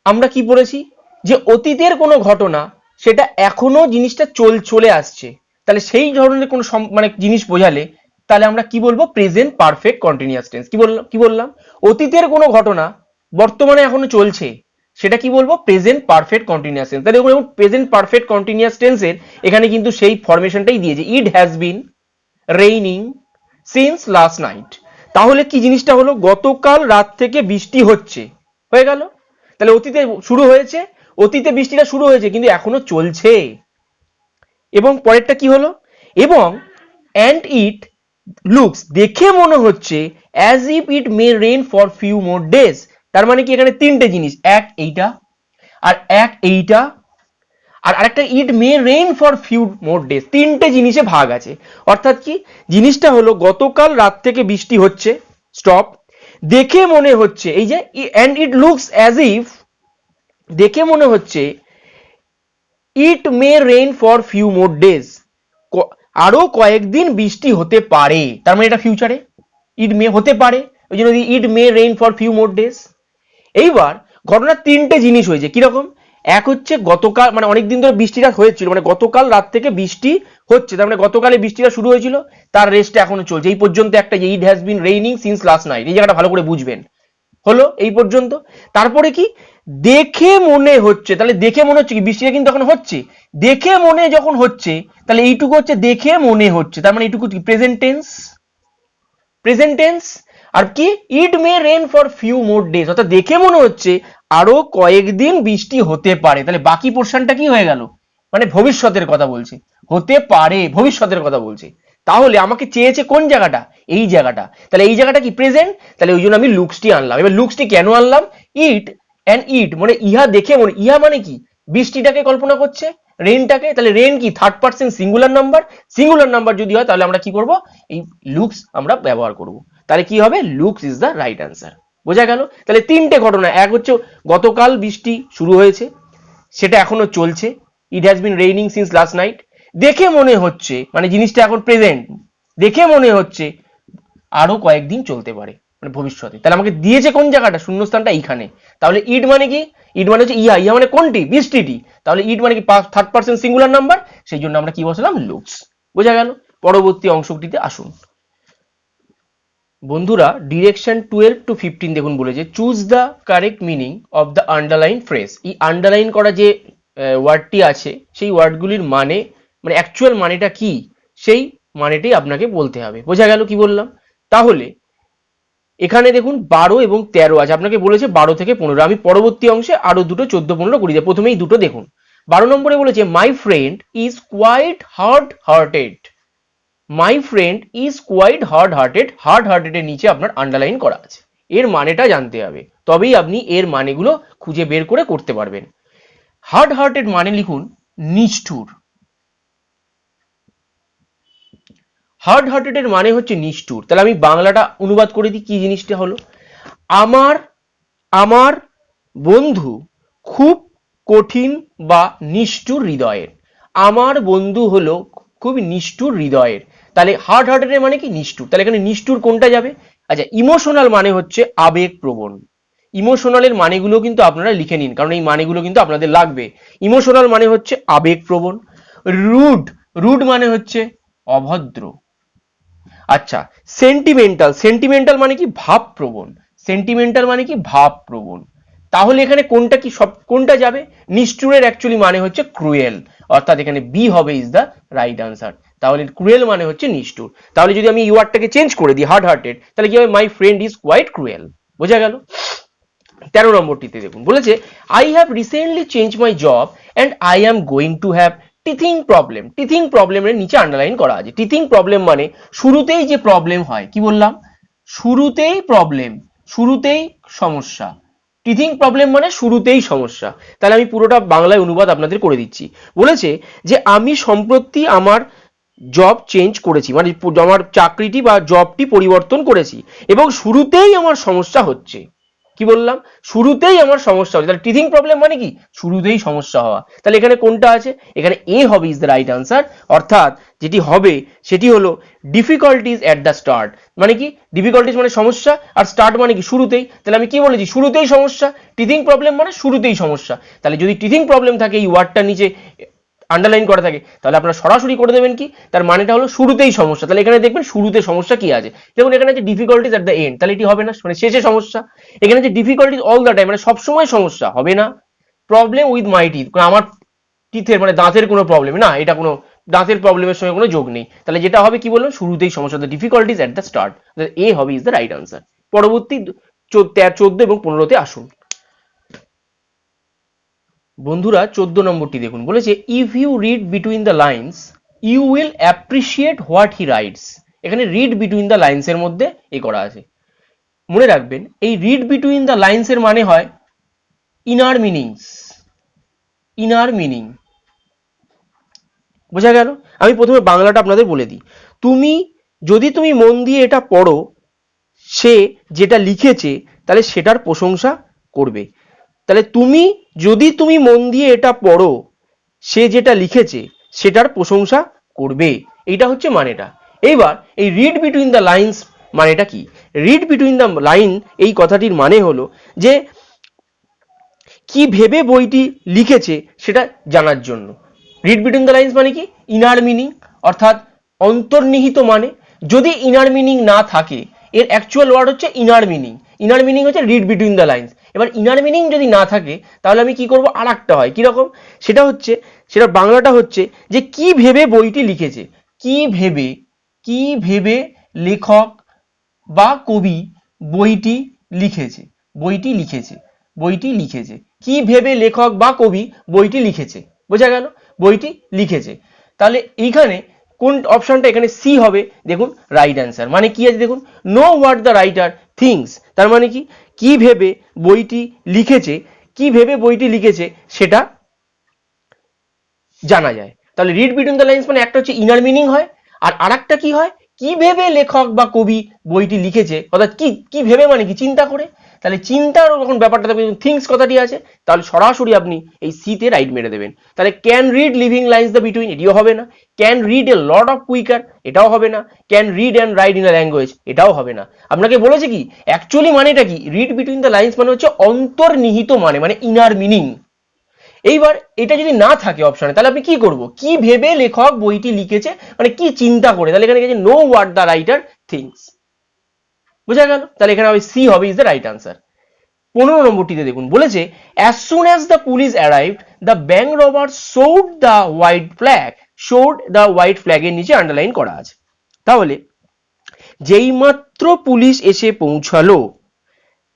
আমরা কি পড়েছি যে অতীতের কোনো ঘটনা সেটা এখনো জিনিসটা চলে আসছে, তাহলে সেই ধরনের কোনো মানে জিনিস বোঝালে তাহলে আমরা কি বলবো, প্রেজেন্ট পারফেক্ট কন্টিনিউয়াস টেন্স। কি বললাম, অতীতের কোনো ঘটনা বর্তমানে এখনো চলছে, সেটা কি বলবো, প্রেজেন্ট পারফেক্ট কন্টিনিউয়াস টেন্স। তাহলে দেখুন প্রেজেন্ট পারফেক্ট কন্টিনিউয়াস টেন্সের এখানে কিন্তু সেই ফরমেশনটাই দিয়েছে, it has been raining since last night. তাহলে কি জিনিসটা হলো, গতকাল রাত থেকে বৃষ্টি হচ্ছে, হয়ে গেল। তাহলে অতীতে শুরু হয়েছে, অতীতে বৃষ্টিটা শুরু হয়েছে কিন্তু এখনো চলছে। এবং পরেরটা কি হলো, এবং অ্যান্ড ইট লুকস, দেখে মনে হচ্ছে as if it may rain for few more days. তার মানে কি এখানে 3টে জিনিস, এক এইটা, আর এক এইটা, আর আরেকটা it may rain for few more days. 3টে জিনিসে ভাগ আছে। অর্থাৎ কি জিনিসটা হলো, গতকাল রাত থেকে বৃষ্টি হচ্ছে, স্টপ, দেখে মনে হচ্ছে, এই যে and it looks as if, দেখে মনে হচ্ছে it may rain for few more days, আরো কয়েকদিন বৃষ্টি হতে পারে, তার মানে এটা ফিউচারে, ইট মে হতে পারে, ওই জন্য it may rain for few more days. এইবার ঘটনার তিনটে জিনিস হয়েছে, কিরকম? এক হচ্ছে গতকাল মানে অনেকদিন ধরে বৃষ্টিটা হয়েছিল, মানে গতকাল রাত থেকে বৃষ্টি হচ্ছে, তার মানে গতকালে বৃষ্টিটা শুরু হয়েছিল, তার রেস্টটা এখনো চলছে। এই পর্যন্ত একটা it has been raining since last night, এই জায়গাটা ভালো করে বুঝবেন, হলো এই পর্যন্ত। তারপরে কি দেখে মনে হচ্ছে, তাহলে দেখে মনে হচ্ছে কি বৃষ্টিটা কিন্তু এখন হচ্ছে, দেখে মনে যখন হচ্ছে তাহলে এইটুকু হচ্ছে দেখে মনে হচ্ছে, তার মানে এইটুকু প্রেজেন্ট টেন্স, প্রেজেন্ট টেন্স। আর কি it may rain for few more days, অর্থাৎ দেখে মনে হচ্ছে আরো কয়েকদিন বৃষ্টি হতে পারে, তাহলে বাকি পোর্শনটা কি হয়ে গেল, মানে ভবিষ্যতের কথা বলছে, হতে পারে ভবিষ্যতের কথা বলছে। তাহলে আমাকে চেয়েছে কোন জায়গাটা, এই জায়গাটা, তাহলে এই জায়গাটা কি প্রেজেন্ট, তাহলে ওই জন্য আমি লুকসটি আনলাম। এবার লুকসটি কেন আনলাম, ইট অ্যান্ড ইট মানে ইহা দেখে মনে, ইহা মানে কি বৃষ্টিটাকে কল্পনা করছে, রেনটাকে, তাহলে রেন কি third person singular number, singular number যদি হয় তাহলে আমরা কি করব, এই লুকস আমরা ব্যবহার করব, তাহলে কি হবে, looks is the right answer. বোঝা গেল? তাহলে তিনটে ঘটনা, এক হচ্ছে গতকাল বৃষ্টি শুরু হয়েছে, সেটা এখনো চলছে, it has been raining since last night, দেখে মনে হচ্ছে মানে জিনিসটা এখন প্রেজেন্ট, দেখে মনে হচ্ছে আরো কয়েকদিন চলতে পারে মানে ভবিষ্যতে, তাহলে আমাকে দিয়েছে কোন জায়গাটা, শূন্যস্থানটা এইখানে। তাহলে ইট মানে কি, ইট মানে হচ্ছে ইহা, ইহা মানে কোনটি, বৃষ্টিটি, তাহলে ইট মানে কি থার্ড পার্সন সিঙ্গুলার নাম্বার, সেই জন্য আমরা কি বসালাম, লুকস। বোঝা গেল? পরবর্তী অংশটিতে আসুন বন্ধুরা, ডিরেকশন 12 to 15 দেখুন বলেছে choose the correct meaning of the underline phrase. এই আন্ডারলাইন করা যে ওয়ার্ডটি আছে সেই ওয়ার্ডগুলির মানে মানে অ্যাকচুয়াল মানেটা কি, সেই মানেটাই আপনাকে বলতে হবে। বোঝা গেল কি বললাম? তাহলে এখানে দেখুন 12 এবং 13 আছে, আপনাকে বলেছে 12 থেকে 15, আমি পরবর্তী অংশে আরো দুটো 14-15 করি দেয়, প্রথমেই দুটো দেখুন। 12 নম্বরে বলেছে my friend is quite hard hearted, my friend is quite hard hearted, hard hearted এর নিচে আপনার আন্ডারলাইন করা আছে, এর মানেটা জানতে হবে, তবেই আপনি এর মানেগুলো খুঁজে বের করে করতে পারবেন। হার্ড হার্টেড মানে লিখুন নিষ্ঠুর, হার্ড হার্টেড এর মানে হচ্ছে নিষ্ঠুর। তাহলে আমি বাংলাটা অনুবাদ করে দিই, কি জিনিসটা হলো, আমার আমার বন্ধু খুব কঠিন বা নিষ্ঠুর হৃদয়ের, আমার বন্ধু হলো খুব নিষ্ঠুর হৃদয়ের, তাহলে হার্ড হার্টেড এর মানে কি নিষ্ঠুর, তাহলে এখানে নিষ্ঠুর কোনটা যাবে, আচ্ছা ইমোশনাল মানে হচ্ছে আবেগপ্রবণ, ইমোশনালের মানেগুলো কিন্তু আপনারা লিখে নিন, কারণ এই মানেগুলো কিন্তু আপনাদের লাগবে। ইমোশনাল মানে হচ্ছে আবেগপ্রবণ, রুড, রুড মানে হচ্ছে অভদ্র, আচ্ছা সেন্টিমেন্টাল, সেন্টিমেন্টাল মানে কি ভাবপ্রবণ, সেন্টিমেন্টাল মানে কি ভাবপ্রবণ, তাহলে এখানে কোনটা কি সব কোনটা যাবে, নিষ্ঠুরের অ্যাকচুয়ালি মানে হচ্ছে ক্রুয়েল, অর্থাৎ এখানে বি হবে ইজ দ্য রাইট আনসার। তাহলে ক্রুয়েল মানে হচ্ছে নিষ্ঠুর, তাহলে যদি আমি ওয়ার্ডটাকে চেঞ্জ করে দিই হার্ড হার্টেড, তাহলে কি হবে, my friend is quite cruel. বোঝা গেল? 13 নম্বরটিতে দেখুন বলেছে I have recently change my job and I am going to have teething problem, teething প্রবলেমের নিচে আন্ডারলাইন করা আছে। টিথিং প্রবলেম মানে শুরুতেই যে প্রবলেম হয়, কি বললাম, শুরুতেই প্রবলেম, শুরুতেই সমস্যা, টিথিং প্রবলেম মানে শুরুতেই সমস্যা। তাহলে আমি পুরোটা বাংলায় অনুবাদ আপনাদের করে দিচ্ছি। বলেছে যে আমি সম্প্রতি আমার জব চেঞ্জ করেছি, মানে আমার চাকরিটি বা জবটি পরিবর্তন করেছি এবং শুরুতেই আমার সমস্যা হচ্ছে, কি বললাম, শুরুতেই আমার সমস্যা হচ্ছে, তাহলে টিথিং প্রবলেম মানে কি শুরুতেই সমস্যা হওয়া, তাহলে এখানে কোনটা আছে, এখানে এ হবে ইজ দ্য রাইট আনসার, অর্থাৎ যেটি হবে সেটি হলো ডিফিকাল্টিজ এট দ্য স্টার্ট, মানে কি ডিফিকাল্টিজ মানে সমস্যা, আর স্টার্ট মানে কি শুরুতেই, তাহলে আমি কি বলেছি শুরুতেই সমস্যা, টিথিং প্রবলেম মানে শুরুতেই সমস্যা, তাহলে যদি টিথিং প্রবলেম থাকে এই ওয়ার্ডটার নিচে আন্ডারলাইন করা থাকে তাহলে আপনারা সরাসরি করে দেবেন কি, তার মানেটা হলো শুরুতেই সমস্যা, তাহলে এখানে দেখবেন শুরুতে সমস্যা কি আছে, দেখুন এখানে আছে ডিফিকাল্টিজ এট দ্য এন্ড, তাহলে এটি হবে না, মানে শেষে সমস্যা। এখানে যে ডিফিকাল্টিজ অল দ্য টাইম মানে সবসময় সমস্যা, হবে না। প্রবলেম উইথ মাই টিথ, আমার টিথের মানে দাঁতের কোনো প্রবলেম না, এটা কোনো দাঁতের প্রবলেমের সঙ্গে কোনো যোগ নেই, তাহলে যেটা হবে কি বললাম শুরুতেই সমস্যা, the difficulties at the start, এ হবে ইজ দ্য রাইট আনসার। পরবর্তী 14 এবং 15তে আসুন বন্ধুরা। 14 নম্বরটি দেখুন বলেছে if you read between the lines you will appreciate what he writes, এখানে রিড বিটুইন দ্য লাইন্স এর মধ্যে এ করা আছে, মনে রাখবেন এই রিড বিটুইন দ্য লাইন্স এর মানে হয় ইনার মিনিংস, ইনার মিনিং। বোঝা গেল? আমি প্রথমে বাংলাটা আপনাদের বলে দিই, তুমি যদি তুমি মন দিয়ে এটা পড়ো, সে যেটা লিখেছে তাহলে সেটার প্রশংসা করবে, তাহলে তুমি যদি তুমি মন দিয়ে এটা পড়ো সে যেটা লিখেছে সেটার প্রশংসা করবে, এইটা হচ্ছে মানেটা। এইবার এই রিড বিটুইন দ্য লাইন্স মানেটা কি? রিড বিটুইন দ্য লাইন এই কথাটির মানে হলো যে কি ভেবে বইটি লিখেছে সেটা জানার জন্য। রিড বিটুইন দ্য লাইন্স মানে কি? ইনার মিনিং, অর্থাৎ অন্তর্নিহিত মানে। যদি ইনার মিনিং না থাকে, এর অ্যাকচুয়াল ওয়ার্ড হচ্ছে ইনার মিনিং। ইনার মিনিং হচ্ছে রিড বিটুইন দ্য লাইন্স। এবার ইনার মিনিং যদি না থাকে তাহলে আমি কি করব? আর একটা হয় কিরকম, সেটা বাংলাটা হচ্ছে যে কি ভেবে বইটি লিখেছে। কি ভেবে লেখক বা কবি বইটি লিখেছে, কি ভেবে লেখক বা কবি বইটি লিখেছে, বোঝা গেল? বইটি লিখেছে। তাহলে এইখানে কোন অপশনটা? এখানে সি হবে। দেখুন রাইট অ্যান্সার। মানে কি আছে দেখুন, know what the writer things. তার মানে কি ভেবে বইটি লিখেছে সেটা জানা যায়। তাহলে রিড বিটুইন দ্য লাইন্স মানে একটা হচ্ছে ইনার মিনিং হয়, আর আরেকটা কি হয়? কি ভেবে লেখক বা কবি বইটি লিখেছে, অর্থাৎ কি ভেবে মানে কি? চিন্তা করে। তাহলে চিন্তার যখন ব্যাপারটা থিংস কথাটি আছে, তাহলে সরাসরি আপনি এই সি তে রাইট মেরে দেবেন। তাহলে can read living lines the between, এটিও হবে না। Can read a lot of quicker, এটাও হবে না। Can read and write in a language, এটাও হবে না। আপনাকে বলেছে কি অ্যাকচুয়ালি মানেটা কি? রিড বিটুইন দ্য লাইন্স মানে হচ্ছে অন্তর্নিহিত মানে ইনার মিনিং। এইবার এটা যদি না থাকে অপশনে, তাহলে আপনি কি করব? কি ভেবে লেখক বইটি লিখেছে মানে কি চিন্তা করে। তাহলে এখানে know what the writer things, বুঝা গেল? তাহলে এখানে হবে সি হবে ইজ দ্য রাইট আনসার। 15 নম্বরটিতে দেখুন বলেছে as soon as the police arrived the bank robbers showed the white flag এর নিচে আন্ডারলাইন করা আছে। তাহলে যেই মাত্র পুলিশ এসে পৌঁছালো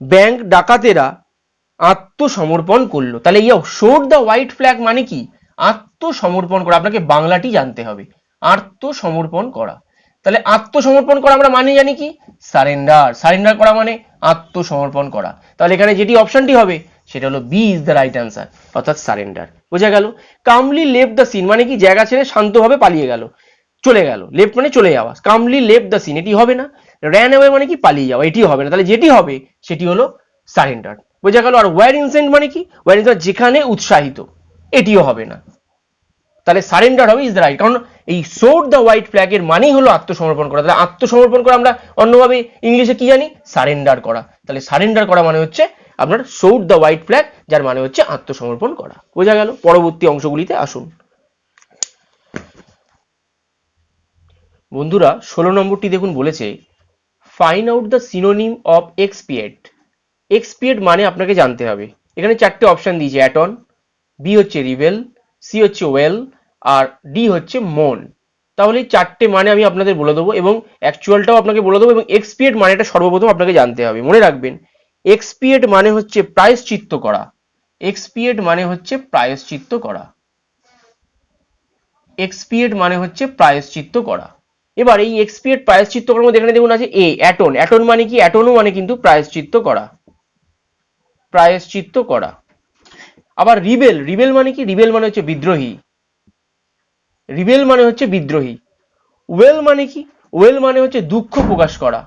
ব্যাংক ডাকাতেরা আত্মসমর্পণ করলো। তাহলে শোড দ্য হোয়াইট ফ্ল্যাগ মানে কি? আত্মসমর্পণ করা। আপনাকে বাংলাটি জানতে হবে, আত্মসমর্পণ করা। তাহলে আত্মসমর্পণ করা আমরা মানে জানি কি? সারেন্ডার করা মানে আত্মসমর্পণ করা। তাহলে এখানে যেটি অপশনটি হবে সেটা হলো B is the right answer, অর্থাৎ সারেন্ডার। বোঝা গেল? কামলি লেফট দ্য সিন মানে কি? জায়গা ছেড়ে শান্তভাবে পালিয়ে গেল, চলে গেল। লেফট মানে চলে যাওয়া। কামলি লেফট দ্য সিন, এটি হবে না। র্যান অ্যাওয়ে মানে কি? পালিয়ে যাওয়া, এটিও হবে না। তাহলে যেটি হবে সেটি হলো সারেন্ডার, বোঝা গেল? আর ওয়ার ইনসেন্ট মানে কি? ওয়ার ইনসেন্ট যেখানে উৎসাহিত, এটিও হবে না। তাহলে সারেন্ডার হবে ইজ দ্য রাইট, কারণ এই শোড দ্য হোয়াইট ফ্ল্যাগ এর মানেই হলো আত্মসমর্পণ করা। তাহলে আত্মসমর্পণ করা আমরা অন্যভাবে ইংলিশে কি জানি? সারেন্ডার করা। তাহলে সারেন্ডার করা মানে হচ্ছে আপনার শোড দ্য হোয়াইট ফ্ল্যাগ, যার মানে হচ্ছে আত্মসমর্পণ করা। বোঝা গেল? পরবর্তী অংশগুলিতে আসুন বন্ধুরা। 16 নম্বরটি দেখুন বলেছে find out the synonym of expiate. Expiate মানে আপনাকে জানতে হবে। এখানে চারটে অপশন দিয়েছে, অ্যাটন, বি হচ্ছে রিবেল, সি হচ্ছে ওয়েল, আর ডি হচ্ছে মন। তাহলে এই চারটে মানে আমি আপনাদের বলে দেবো এবং অ্যাকচুয়ালটাও আপনাকে বলে দেবো, এবং এক্সপিয়েট মানেটা সর্বপ্রথম আপনাকে জানতে হবে। মনে রাখবেন, এক্সপিয়েট মানে হচ্ছে প্রায়শ্চিত্ত করা। এক্সপিয়েট মানে হচ্ছে প্রায়শ্চিত্ত করা। এক্সপিয়েট মানে হচ্ছে প্রায়শ্চিত্ত করা। এবার এই এক্সপিয়েট প্রায়শ্চিত্ত করার মধ্যে এখানে দেখুন আছে এ, অ্যাটন। অ্যাটন মানে কি? অ্যাটনও মানে কিন্তু প্রায়শ্চিত্ত করা, প্রায়শ্চিত্ত করা। আবার রিবেল, রিবেল মানে কি? রিবেল মানে হচ্ছে বিদ্রোহী, রিবেল মানে হচ্ছে বিদ্রোহী। ওয়েল মানে কি? ওয়েল মানে হচ্ছে দুঃখ প্রকাশ করা,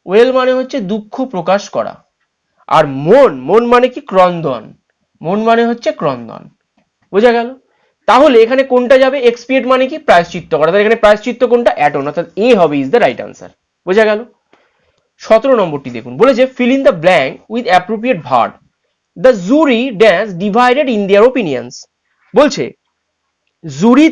ওয়েল মানে হচ্ছে দুঃখ প্রকাশ করা। আর মন, মন মানে কি? ক্রন্দন, মন মানে হচ্ছে ক্রন্দন। বোঝা গেল? তাহলে এখানে কোনটা যাবে? এক্সপিয়েট মানে কি? প্রায়শ্চিত্ত করা। তাহলে এখানে প্রায়শ্চিত্ত কোনটা? অ্যাটন, অর্থাৎ এ হবে ইজ দ্য রাইট আনসার। বোঝা গেল? 17 নম্বরটি দেখুন বলেছে fill in the blank with appropriate verb. The jury dance divided in their opinions. বলছে জুরি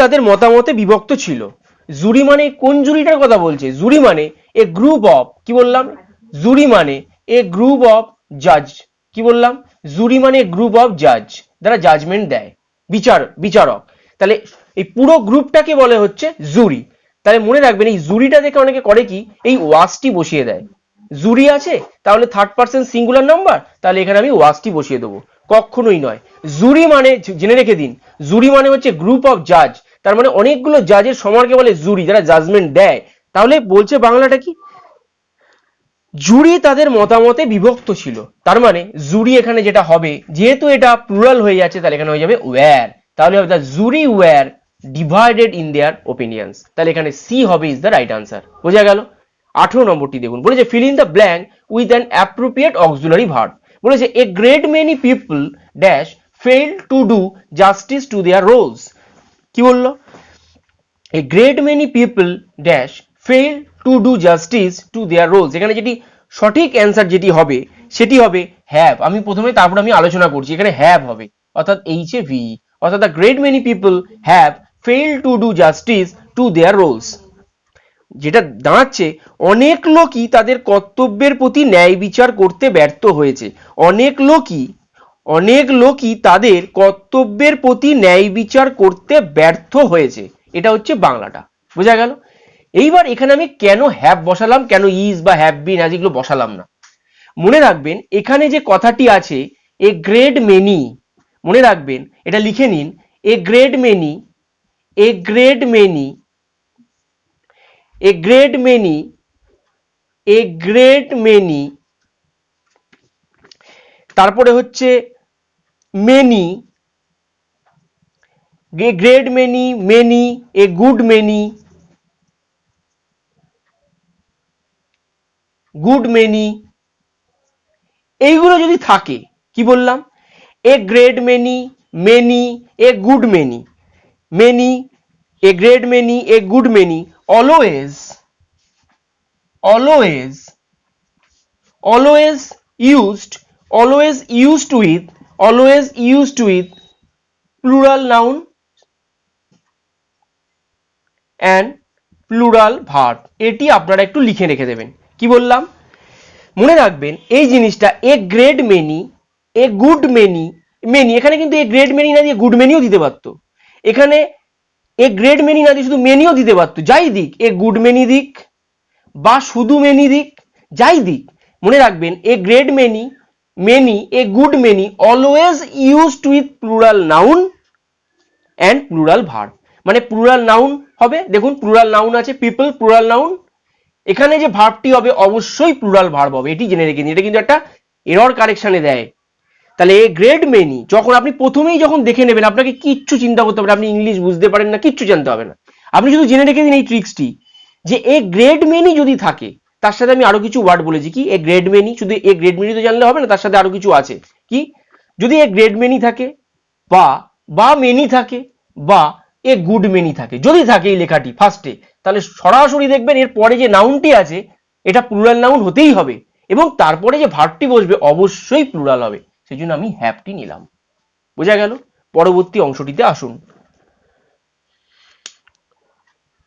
তাদের মতামতে বিভক্ত ছিল। জুরি মানে কোন জুরিটার কথা বলছে? জুরি মানে এ গ্রুপ অফ, কি বললাম? জুরি মানে এ গ্রুপ অফ জাজ। কি বললাম? জুরি মানে গ্রুপ অফ জাজ, যারা জাজমেন্ট দেয়, বিচারক। তাহলে এই পুরো গ্রুপটাকে বলে হচ্ছে জুরি। তাহলে মনে রাখবেন, এই জুরিটা দেখে অনেকে করে কি? এই ওয়াসটি বসিয়ে দেয়। জুরি আছে, তাহলে থার্ড পারসন সিঙ্গুলার নাম্বার, তাহলে এখানে আমি ওয়াসটি বসিয়ে দেবো। কখনোই নয়। জুরি মানে জেনে রেখে দিন, জুরি মানে হচ্ছে গ্রুপ অফ জাজ। তার মানে অনেকগুলো জাজের সমারকে বলে জুরি, যারা জাজমেন্ট দেয়। তাহলে বলছে বাংলাটা কি? জুরি তাদের মতামতে বিভক্ত ছিল। তার মানে জুরি এখানে যেটা হবে, যেহেতু এটা প্লুরাল হয়ে যাচ্ছে, তাহলে এখানে হয়ে যাবে ওয়্যার। তাহলে হবে the jury were divided in their opinions. তাহলে এখানে সি হবে ইজ দ্য রাইট আনসার। বোঝা গেল? 18 নম্বরটি দেখুন বলেছে fill in the blank with an appropriate auxiliary verb. বলেছে a great many people dash failed to do justice to their roles. কি বললো? A great many people dash fail to do justice to their roles. এখানে যেটি সঠিক answer যেটি হবে সেটি হবে হ্যাভ। আমি প্রথমে তারপর আমি আলোচনা করছি, এখানে হ্যাভ হবে অর্থাৎ এইচ এ ভি, অর্থাৎ the great many people have fail to do justice to their roles. যেটা দাঁড়াচ্ছে অনেক লোকই তাদের কর্তব্যের প্রতি ন্যায় বিচার করতে ব্যর্থ হয়েছে। অনেক লোকই তাদের কর্তব্যের প্রতি ন্যায় বিচার করতে ব্যর্থ হয়েছে। এটা হচ্ছে বাংলাটা, বোঝা গেল? এইবার এখানে আমি কেন হ্যাভ বসালাম, কেন ইজ বা হ্যাভ বিন আজ এগুলো বসালাম না, মনে রাখবেন এখানে যে কথাটি আছে এ গ্রেট মেনি, মনে রাখবেন এটা লিখে নিন, এ গ্রেট মেনি, এ গ্রেট মেনি, এ গ্রেট মেনি, এ গ্রেট মেনি, তারপরে হচ্ছে many, A great many, many, a good many, good many, এইগুলো যদি থাকে, কি বললাম, এ great many, many, a good many, many, A great many, a good many, always, always, always used, always used with, always used with plural noun and plural verb. এটি আপনারা একটু লিখে রেখে দেবেন। কি বললাম? মনে রাখবেন এই জিনিসটা এ great many, a good many, many এখানে কিন্তু এ গ্রেট মেনি না দিয়ে গুড মেনিও দিতে পারতো, এখানে এ গ্রেট মেনি না দিয়ে শুধু মেনিও দিতে পারতো। যাই দিক, এ গুড মেনি দিক বা শুধু মেনি দিক, যাই দিক, মনে রাখবেন এ great many, many, a good many always used with plural noun and plural verb. মানে প্লুরাল নাউন হবে, দেখুন প্লুরাল নাউন আছে পিপল, প্লুরাল নাউন, এখানে যে ভার্বটি হবে অবশ্যই প্লুরাল ভার্ব হবে, এটি জেনে রেখে নিন, এটা কিন্তু একটা এরর কারেকশনে দেয়। তাহলে এ গ্রেট মেনি যখন আপনি প্রথমেই যখন দেখে নেবেন, আপনাকে কিচ্ছু চিন্তা করতে হবে না, আপনি ইংলিশ বুঝতে পারেন না, কিচ্ছু জানতে হবে না, আপনি শুধু জেনে রেখে দিন এই ট্রিক্সটি যে এ গ্রেট মেনি যদি থাকে, তার সাথে আমি আরো কিছু ওয়ার্ড বলেছি, কি এ গ্রেট মেনি, শুধু এ গ্রেট মেনি তো জানলে হবে না, তার সাথে আরো কিছু আছে, কি যদি এ গ্রেট মেনি থাকে বা মেনি থাকে বা এ গুড মেনি থাকে, যদি থাকে এই লেখাটি ফার্স্টে, তাহলে সরাসরি দেখবেন এর পরে যে নাউনটি আছে এটা প্লুরাল নাউন হতেই হবে এবং তারপরে যে ভার্বটি বসবে অবশ্যই প্লুরাল হবে, সেই জন্য আমি হ্যাভটি নিলাম। বোঝা গেল? পরবর্তী অংশটিতে আসুন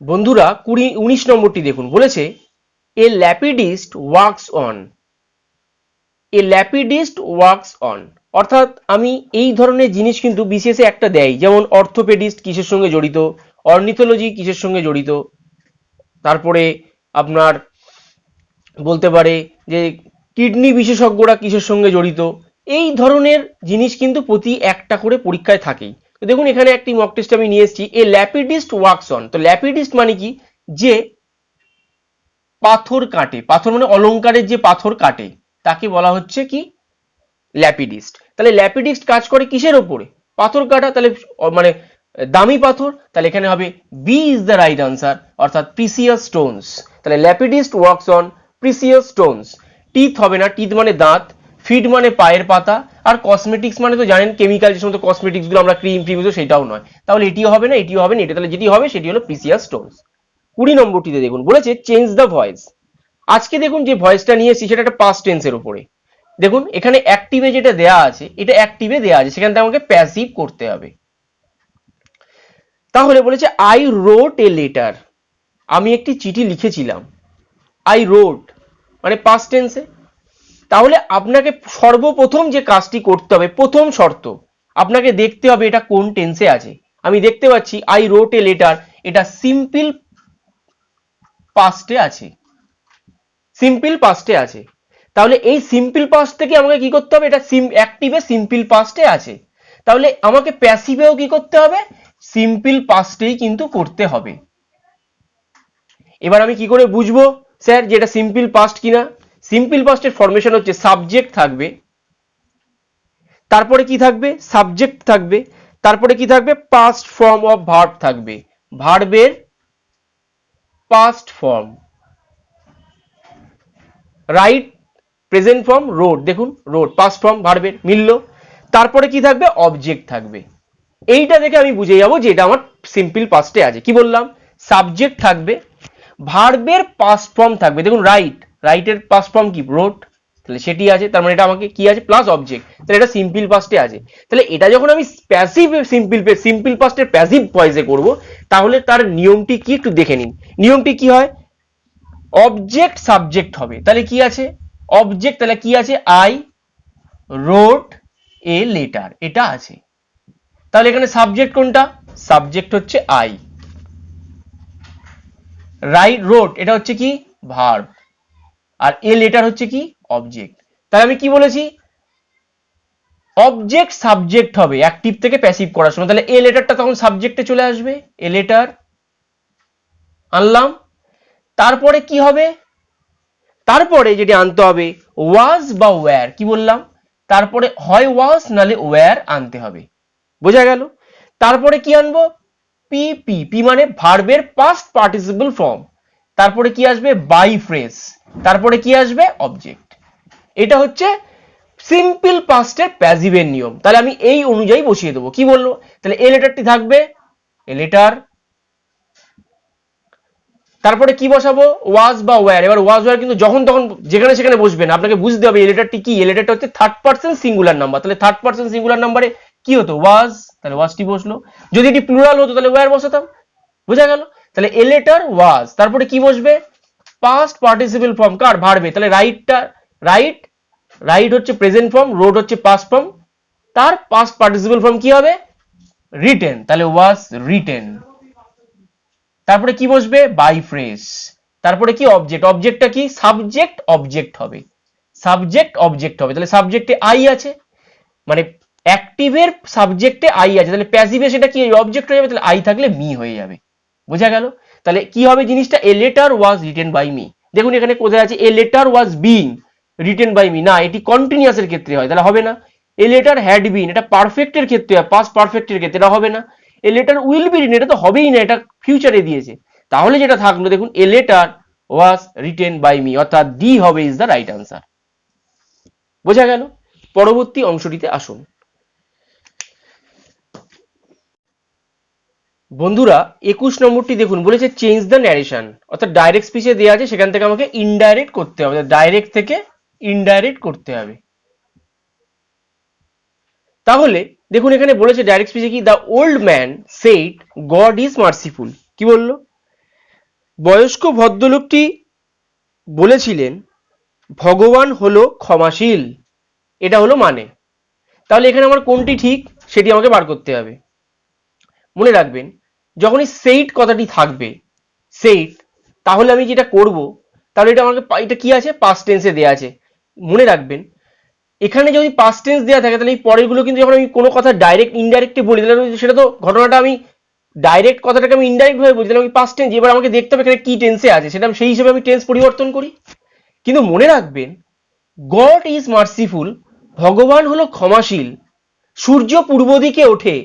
বন্ধুরা। 19 নম্বরটি দেখুন, বলেছে a lapidist works on, a lapidist works on, অর্থাৎ আমি এই ধরনের জিনিস কিন্তু বিশেষে একটা দেয়, যেমন অর্থোপেডিস্ট কিসের সঙ্গে জড়িত, অর্নিথোলজি কিসের সঙ্গে জড়িত, তারপরে আপনার বলতে পারে যে কিডনি বিশেষজ্ঞরা কিসের সঙ্গে জড়িত, এই ধরনের জিনিস কিন্তু প্রতি একটা করে পরীক্ষায় থাকেই। তো দেখুন এখানে একটি মক টেস্ট আমি নিয়ে এসেছি, এ ল্যাপিডিস্ট ওয়ার্কস অন। তো ল্যাপিডিস্ট মানে কি, যে পাথর কাটে, পাথর মানে অলংকারের যে পাথর কাটে তাকে বলা হচ্ছে কি ল্যাপিডিস্ট। তাহলে ল্যাপিডিস্ট কাজ করে কিসের ওপরে, পাথর কাটা, তাহলে মানে দামি পাথর, তাহলে এখানে হবে B is the right answer, অর্থাৎ প্রিসিয়াস স্টোনস। তাহলে lapidist works on precious stones. Teeth হবে না, টিথ মানে দাঁত, ফিড মানে পায়ের পাতা, আর কসমেটিক্স মানে তো জানেন কেমিক্যাল যে সমস্ত কসমেটিক্স গুলো আমরা ক্রিম ফ্রিম সেটাও নয়, তাহলে এটিও হবে না, এটিও হবে না, এটা তাহলে যেটি হবে সেটি হলো প্রিসিয়াস স্টোনস। 20 নম্বরটিতে দেখুন, বলেছে চেঞ্জ দ্য ভয়েস। আজকে দেখুন যে ভয়েসটা নিয়ে এসেছি সেটা একটা পাস্ট টেন্সের উপরে। দেখুন এখানে অ্যাক্টিভে যেটা দেয়া আছে, এটা অ্যাক্টিভে দেয়া আছে, সেখান থেকে আমাকে প্যাসিভ করতে হবে। তাহলে বলেছে আই রোট এ লেটার, আমি একটি চিঠি লিখেছিলাম, আই রোট মানে পাস্ট টেন্সে। তাহলে আপনাকে সর্বপ্রথম যে কাজটি করতে হবে, প্রথম শর্ত আপনাকে দেখতে হবে এটা কোন টেন্সে আছে। আমি দেখতে পাচ্ছি আই রোট এ লেটার, এটা সিম্পল পাস্টে আছে, সিম্পল পাস্টে আছে। তাহলে এই সিম্পল পাস্ট থেকে আমাকে কি করতে হবে, এটা অ্যাক্টিভে সিম্পল পাস্টে আছে, তাহলে আমাকে প্যাসিভেও কি করতে হবে, সিম্পল পাস্টেই কিন্তু করতে হবে। এবার আমি কি করে বুঝবো স্যার যে এটা সিম্পল পাস্ট কিনা? সিম্পল পাস্টের ফরমেশন হচ্ছে সাবজেক্ট থাকবে, তারপরে কি থাকবে, সাবজেক্ট থাকবে, তারপরে কি থাকবে, পাস্ট ফর্ম অফ ভার্ব থাকবে, ভার্বের past form, right, present form, road, দেখুন রোড পাস্ট ফর্ম ভার্বের মিলল। তারপরে কি থাকবে, অবজেক্ট থাকবে। এইটা দেখে আমি বুঝে যাবো যে এটা আমার সিম্পল পাস্টে আছে। কি বললাম, সাবজেক্ট থাকবে, ভার্বের পাস্ট ফর্ম থাকবে, দেখুন রাইট, রাইটের পাস্ট ফর্ম কি, রোট, তাহলে সেটি আছে, তার মানে এটা আমাকে কি আছে, প্লাস অবজেক্ট, তাহলে এটা সিম্পল পাস্টে আছে। তাহলে এটা যখন আমি প্যাসিভ সিম্পল পাস্টের প্যাসিভ ভয়েসে করব, তাহলে তার নিয়মটি কি একটু দেখে নিন। নিয়মটি কি হয়, অবজেক্ট সাবজেক্ট হবে, তাহলে কি আছে, অবজেক্ট, তাহলে কি আছে, আই রোট এ লেটার, এটা আছে। তাহলে এখানে সাবজেক্ট কোনটা, সাবজেক্ট হচ্ছে আই, রাইট রোট এটা হচ্ছে কি ভার্ব, আর এ লেটার হচ্ছে কি অবজেক্ট। তাহলে আমি কি বলেছি, অবজেক্ট সাবজেক্ট হবে অ্যাক্টিভ থেকে প্যাসিভ করার সময়, তাহলে এ লেটারটা তখন সাবজেক্টে চলে আসবে, এ লেটার আনলাম। তারপরে কি হবে, তারপরে যেটি আনতে হবে ওয়াজ বা ওয়্যার, কি বললাম, তারপরে হয় ওয়াজ নালে ওয়্যার আনতে হবে, বোঝা গেল। তারপরে কি আনবো, পি পি পি মানে ভার্বের পাস্ট পার্টিসিপল ফর্ম, তারপরে কি আসবে বাই ফ্রেজ, তারপরে কি আসবে অবজেক্ট। এটা হচ্ছে সিম্পল পাস্টের প্যাসিভের নিয়ম। তাহলে আমি এই অনুযায়ী বসিয়ে দেবো। কি বলবো, তাহলে এ লেটারটি থাকবে, এ লেটার, তারপরে কি বসাবো, ওয়াজ বা ওয়্যার। এবার ওয়াজ ওয়্যার কিন্তু যখন তখন যেখানে সেখানে বসবেন, আপনাকে বুঝতে হবে এই লেটারটি কি, এই লেটারটা হচ্ছে থার্ড পারসন সিঙ্গুলার নাম্বার, তাহলে থার্ড পারসন সিঙ্গুলার নাম্বারে কি হতো, ওয়াজ, তাহলে ওয়াজটি বসলো। যদি এটি প্লুরাল হতো তাহলে ওয়্যার বসাতাম, বোঝা গেল। তাহলে এ লেটার ওয়াজ, তারপরে কি বসবে, পাস্ট পার্টিসিপল ফর্ম কার, ভার্বে, তাহলে রাইটটা, রাইট, রাইট হচ্ছে প্রেজেন্ট ফর্ম, রোড হচ্ছে পাস্ট ফর্ম, তার পাস্ট পার্টিসিপল ফর্ম কি হবে, রিটেন, তাহলে ওয়াজ রিটেন। তারপরে কি বসবে, বাই ফ্রেজ, তারপরে কি অবজেক্ট, অবজেক্টটা কি সাবজেক্ট অবজেক্ট হবে, সাবজেক্ট অবজেক্ট হবে, তাহলে সাবজেক্টে আই আছে, মানে অ্যাক্টিভের সাবজেক্টে আই আছে, তাহলে প্যাসিভে সেটা কি অবজেক্ট হয়ে যাবে, তাহলে আই থাকলে মি হয়ে যাবে, বোঝা গেল। তাহলে কি হবে জিনিসটা, a letter was written by me, দেখুন এখানে কোথায় আছে, a letter was being written by me, না এটি কন্টিনিউয়াসের ক্ষেত্রে হয়, তাহলে হবে না। এ লেটার হ্যাড বিন, এটা পারফেক্টের ক্ষেত্রে হয়, পাস্ট পারফেক্টের ক্ষেত্রে, এটা হবে না। A letter will be written, এটা তো হবেই না, এটা ফিউচারে দিয়েছে। তাহলে যেটা থাকলো দেখুন, a letter was written by me, অর্থাৎ ডি হবে ইজ দ্য রাইট আনসার, বোঝা গেল। পরবর্তী অংশটিতে আসুন। বন্ধুরা 21 নম্বরটি দেখুন, বলেছে চেঞ্জ দ্য ন্যারেশন, অর্থাৎ ডাইরেক্ট স্পিচে দেওয়া আছে, সেখান থেকে আমাকে ইনডাইরেক্ট করতে হবে, ডাইরেক্ট থেকে ইনডাইরেক্ট করতে হবে। তাহলে দেখুন এখানে বলেছে ডাইরেক্ট স্পিচে কি, the old man said god is merciful, কি বললো, বয়স্ক ভদ্রলোকটি বলেছিলেন ভগবান হলো ক্ষমাশীল, এটা হলো মানে। তাহলে এখানে আমার কোনটি ঠিক সেটি আমাকে বার করতে হবে। মনে রাখবেন যখনই সেইট কথাটি থাকবে, সেইট, তাহলে আমি যেটা করব, তাহলে এটা আমাকে, এটা কি আছে, পাস্ট টেন্সে দেয়া আছে। মনে রাখবেন এখানে যদি পাস্ট টেন্স দেওয়া থাকে, তাহলে এই পরেরগুলো কিন্তু যখন আমি কোনো কথা ডাইরেক্ট ইনডাইরেক্টে বলি, তাহলে সেটা তো ঘটনাটা আমি ডাইরেক্ট কথাটাকে আমি ইনডাইরেক্ট ভাবে বলি, তাহলে আমি পাস্ট টেন্স, এবার আমাকে দেখতে হবে এখানে কি টেন্সে আছে, সেটা সেই হিসেবে আমি টেন্স পরিবর্তন করি। কিন্তু মনে রাখবেন গড ইজ মার্সিফুল, ভগবান হলো ক্ষমাশীল, সূর্য পূর্ব দিকে ওঠে,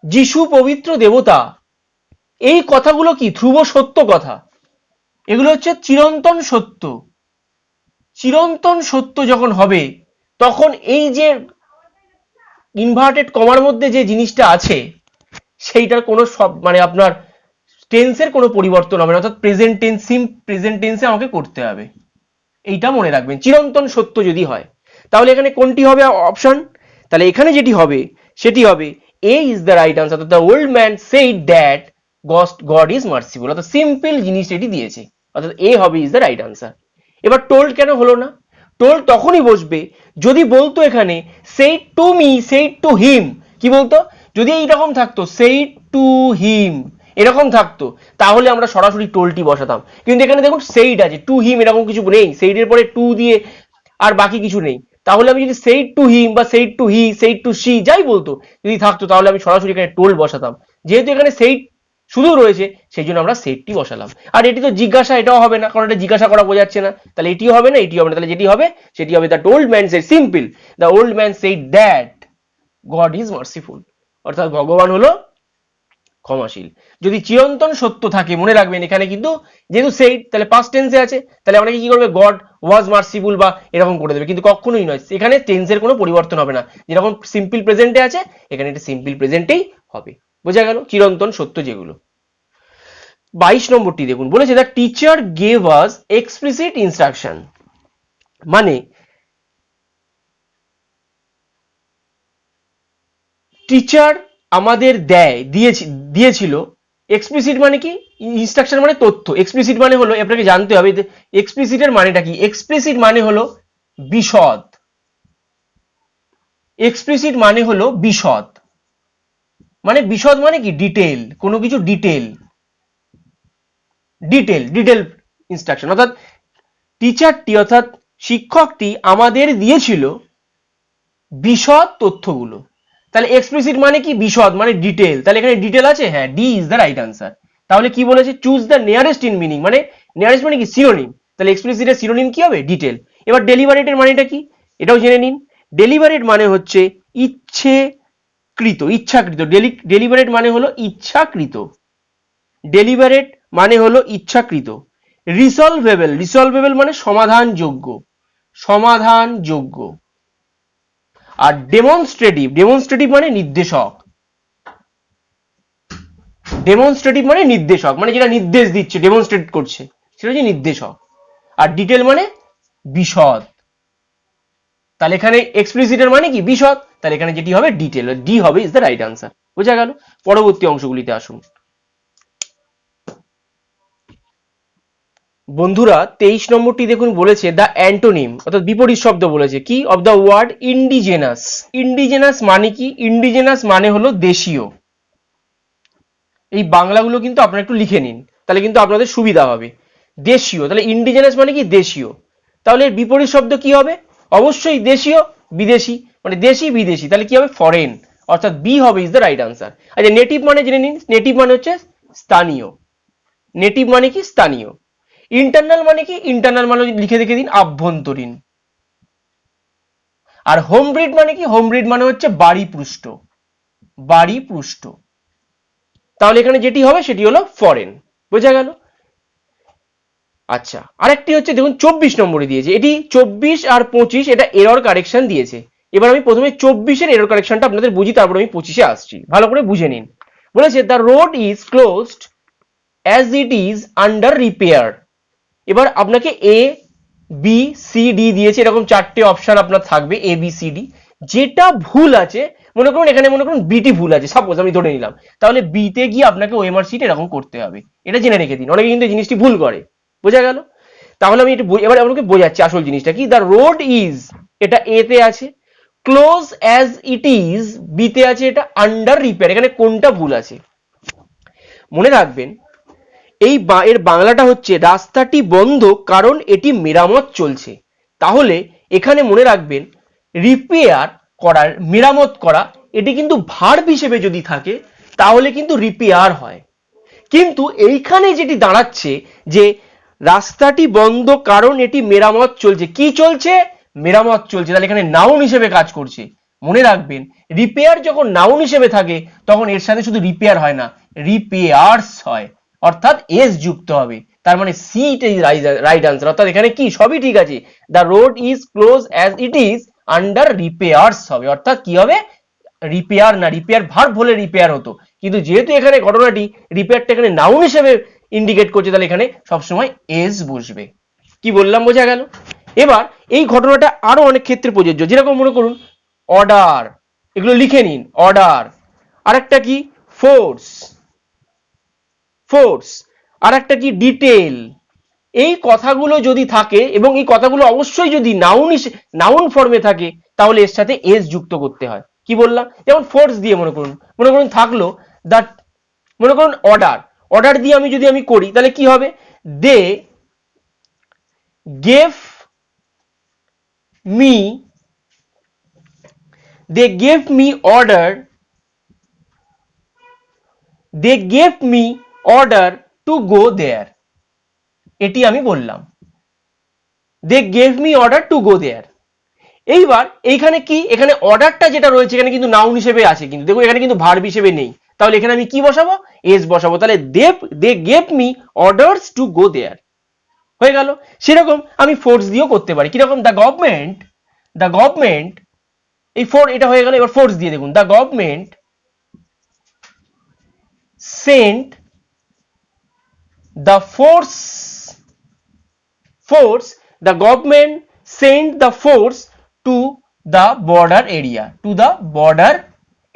যিশু পবিত্র দেবতা, এই কথাগুলো কি ধ্রুব সত্য কথা, এগুলো হচ্ছে চিরন্তন সত্য। চিরন্তন সত্য যখন হবে, তখন এই যে ইনভার্টেড কমার মধ্যে যে জিনিসটা আছে, সেইটার কোনো সব মানে আপনার টেন্সের কোনো পরিবর্তন হবে না, অর্থাৎ প্রেজেন্ট টেন্স, প্রেজেন্ট টেন্সে আমাকে করতে হবে। এইটা মনে রাখবেন, চিরন্তন সত্য যদি হয়, তাহলে এখানে কোনটি হবে অপশন, তাহলে এখানে যেটি হবে সেটি হবে এ ইজ দ্য রাইট আনসার, অর্থাৎ the old man said that god is merciful, অর্থাৎ সিম্পল জিনিস এটি দিয়েছে, অর্থাৎ এ হবে ইজ দ্য রাইট আনসার। এবার টোল্ড কেন হলো না, টোল্ড তখনই বসবে যদি বলতো এখানে said to me, said to him, কি বলতো, যদি এইরকম থাকতো সেড টু হিম এরকম থাকতো, তাহলে আমরা সরাসরি টোলটি বসাতাম। কিন্তু এখানে দেখুন সেইড আছে, টু হিম এরকম কিছু নেই, সেইডের পরে টু দিয়ে আর বাকি কিছু নেই, তাহলে আমি যদি সেইড টু হিম বা said to he, said to she যাই বলতো যদি থাকতো, তাহলে আমি সরাসরি এখানে টোল বসাতাম। যেহেতু এখানে সেইড শুধু রয়েছে, সেই জন্য আমরা সেইডটি বসালাম। আর এটি তো জিজ্ঞাসা, এটাও হবে না, কারণ এটা জিজ্ঞাসা করা বোঝাচ্ছে না, তাহলে এটিও হবে না, এটিও হবে না, তাহলে যেটি হবে সেটি হবে the old man said, simple, the old man said that god is merciful, অর্থাৎ ভগবান হলো ক্ষমাশীল। যদি চিরন্তন সত্য থাকে মনে রাখবেন এখানে কিন্তু যেহেতু সেইড তাহলে পাস্ট টেন্সে আছে, তাহলে অনেকে কি করবে গড ওয়াজ মার্সিফুল বা এরকম করে দেবে, কিন্তু কখনোই নয়, এখানে টেন্সের কোনো পরিবর্তন হবে না, যেরকম সিম্পল প্রেজেন্টে আছে এখানে এটা সিম্পল প্রেজেন্টেই হবে। বোঝা গেল চিরন্তন সত্য যেগুলো। 22 নম্বরটি দেখুন, বলেছে the teacher gave us explicit instruction, মানে টিচার আমাদের দিয়েছিল। এক্সপ্লিসিট মানে কি, ইনস্ট্রাকশন মানে তথ্য, এক্সপ্লিসিট মানে হলো আপনাকে জানতে হবে এক্সপ্লিসিটের মানেটা কি। এক্সপ্লিসিট মানে হলো বিশদ, এক্সপ্লিসিট মানে হলো বিশদ, মানে বিশদ মানে কি ডিটেল, কোনো কিছু ডিটেল ইনস্ট্রাকশন। অর্থাৎ টিচারটি অর্থাৎ শিক্ষকটি আমাদের দিয়েছিল বিশদ তথ্যগুলো। তাহলে এক্সপ্লিসিট মানে কি, বিশদ মানে ডিটেল, তাহলে এখানে ডিটেল আছে, হ্যাঁ D is the right answer. তাহলে কি বলেছে, choose the nearest in meaning, মানে নিয়ারেস্ট মানে কি সিনোনিম, তাহলে এক্সপ্লিসিটের সিনোনিম কি হবে, ডিটেল। এবার ডেলিভারেটের মানেটা কি এটাও জেনে নিন। ডেলিভারেট মানে হচ্ছে ইচ্ছাকৃত, ডেলিভারেট মানে হলো ইচ্ছাকৃত, ডেলিভারেট মানে হলো ইচ্ছাকৃত। রিসলভেবল মানে সমাধানযোগ্য। আর ডেমনস্ট্রেটিভ মানে নির্দেশক, মানে যেটা নির্দেশ দিচ্ছে, ডেমনস্ট্রেট করছে, সেটা হচ্ছে নির্দেশক। আর ডিটেল মানে বিশদ, তাহলে এখানে এক্সপ্লিসিটের মানে কি বিশদ, তাহলে এখানে যেটি হবে ডিটেল, ডি হবে ইজ দ্য রাইট আনসার। বোঝা গেল। পরবর্তী অংশগুলিতে আসুন বন্ধুরা। 23 নম্বরটি দেখুন, বলেছে দ্য অ্যান্টোনিম অর্থাৎ বিপরীত শব্দ বলেছে কি, of the word indigenous. Indigenous মানে কি, ইন্ডিজেনাস মানে হলো দেশীয়। এই বাংলাগুলো কিন্তু আপনারা একটু লিখে নিন, তাহলে কিন্তু আপনাদের সুবিধা হবে। দেশীয়, তাহলে ইন্ডিজেনাস মানে কি দেশীয়, তাহলে এর বিপরীত শব্দ কি হবে, অবশ্যই দেশীয় বিদেশি, মানে দেশি বিদেশি, তাহলে কি হবে ফরেন, অর্থাৎ বি হবে ইজ দ্য রাইট আনসার। আচ্ছা নেটিভ মানে জেনে নিন, নেটিভ মানে হচ্ছে স্থানীয়, নেটিভ মানে কি স্থানীয়। ইন্টারনাল মানে কি, ইন্টারনাল মানে লিখে দেখে দিন আভ্যন্তরীণ। আর হোম ব্রিড মানে কি, হোম ব্রিড মানে হচ্ছে বাড়ি পৃষ্ঠ, তাহলে এখানে যেটি হবে সেটি হলো ফরেন। বোঝা গেল। আচ্ছা আরেকটি হচ্ছে দেখুন 24 নম্বরে দিয়েছে, এটি 24 আর 25 এটা এরর কারেকশন দিয়েছে। এবার আমি প্রথমে 24 এর এরর কারেকশনটা আপনাদের বুঝি, তারপর আমি 25-এ আসছি, ভালো করে বুঝে নিন। বলেছে the road is closed as it is under repair. এবার আপনাকে এ বি সি ডি দিয়েছে, এরকম চারটে অপশন আপনার থাকবে এ বি সি ডি, যেটা ভুল আছে মনে করুন, এখানে মনে করুন বিটি ভুল আছে, সাপোজ আমি ধরে নিলাম, তাহলে বিতে গিয়ে আপনাকে ওএমআর সিট এরকম করতে হবে, এটা জেনে রেখে দিন, অনেকে কিন্তু জিনিসটি ভুল করে। বোঝা গেল। তাহলে আমি এটা এবার আপনাকে বোঝাচ্ছি আসল জিনিসটা কি। দ্য রোড ইজ এটা এ তে আছে, close as it is B তে আছে, এটা আন্ডার রিপেয়ার, এখানে কোনটা ভুল আছে মনে রাখবেন। এর বাংলাটা হচ্ছে রাস্তাটি বন্ধ কারণ এটি মেরামত চলছে, তাহলে এখানে মনে রাখবেন রিপেয়ার করার, মেরামত করা, এটি কিন্তু ভার্ব হিসেবে যদি থাকে তাহলে কিন্তু রিপেয়ার হয়। কিন্তু এইখানে যেটি দাঁড়াচ্ছে যে রাস্তাটি বন্ধ কারণ এটি মেরামত চলছে, কি চলছে, মেরামত চলছে, তাহলে এখানে নাউন হিসেবে কাজ করছে। মনে রাখবেন রিপেয়ার যখন নাউন হিসেবে থাকে তখন এর সাথে শুধু রিপেয়ার হয় না, রিপেয়ার্স হয়, অর্থাৎ এস যুক্ত হবে, তার মানে সি ইজ রাইট আনসার। অর্থাৎ এখানে কি সবই ঠিক আছে, the road is close as it is under repairs হবে, অর্থাৎ কি হবে রিপেয়ার না, রিপেয়ার ভার্ব হলে রিপেয়ার হতো, কিন্তু যেহেতু এখানে ঘটনাটি রিপেয়ারটা এখানে নাউন হিসেবে ইন্ডিকেট করছে, তাহলে এখানে সবসময় এস বসবে। কি বললাম বোঝা গেল। এবার এই ঘটনাটা আরো অনেক ক্ষেত্রে প্রযোজ্য, যেরকম মনে করুন অর্ডার, এগুলো লিখে নিন, অর্ডার, আরেকটা কি ফোর্স, আরেকটা কি ডিটেল। এই কথাগুলো যদি থাকে এবং এই কথাগুলো অবশ্যই যদি নাউন ফর্মে থাকে তাহলে এর সাথে এস যুক্ত করতে হয়। কি বললাম, যেমন ফোর্স দিয়ে মনে করুন থাকলো দ্যাট, মনে করুন অর্ডার দিয়ে আমি যদি করি তাহলে কি হবে, they gave me order to go there, এটি আমি বললাম, they gave me order to go there. এইবার এইখানে কি, এখানে অর্ডারটা যেটা রয়েছে এখানে কিন্তু নাউন হিসেবে আছে, কিন্তু দেখো এখানে কিন্তু ভার্ব হিসেবে নেই, তাহলে এখানে আমি কি বসাবো, এস বসাবো, তাহলে they gave me orders to go there, হয়ে গেল। সেরকম আমি ফোর্স দিয়েও করতে পারি, কিরকম, দ্য গভর্নমেন্ট এই ফোর এটা হয়ে গেল, এবার ফোর্স দিয়ে দেখুন, the government sent the the government sent the force to the border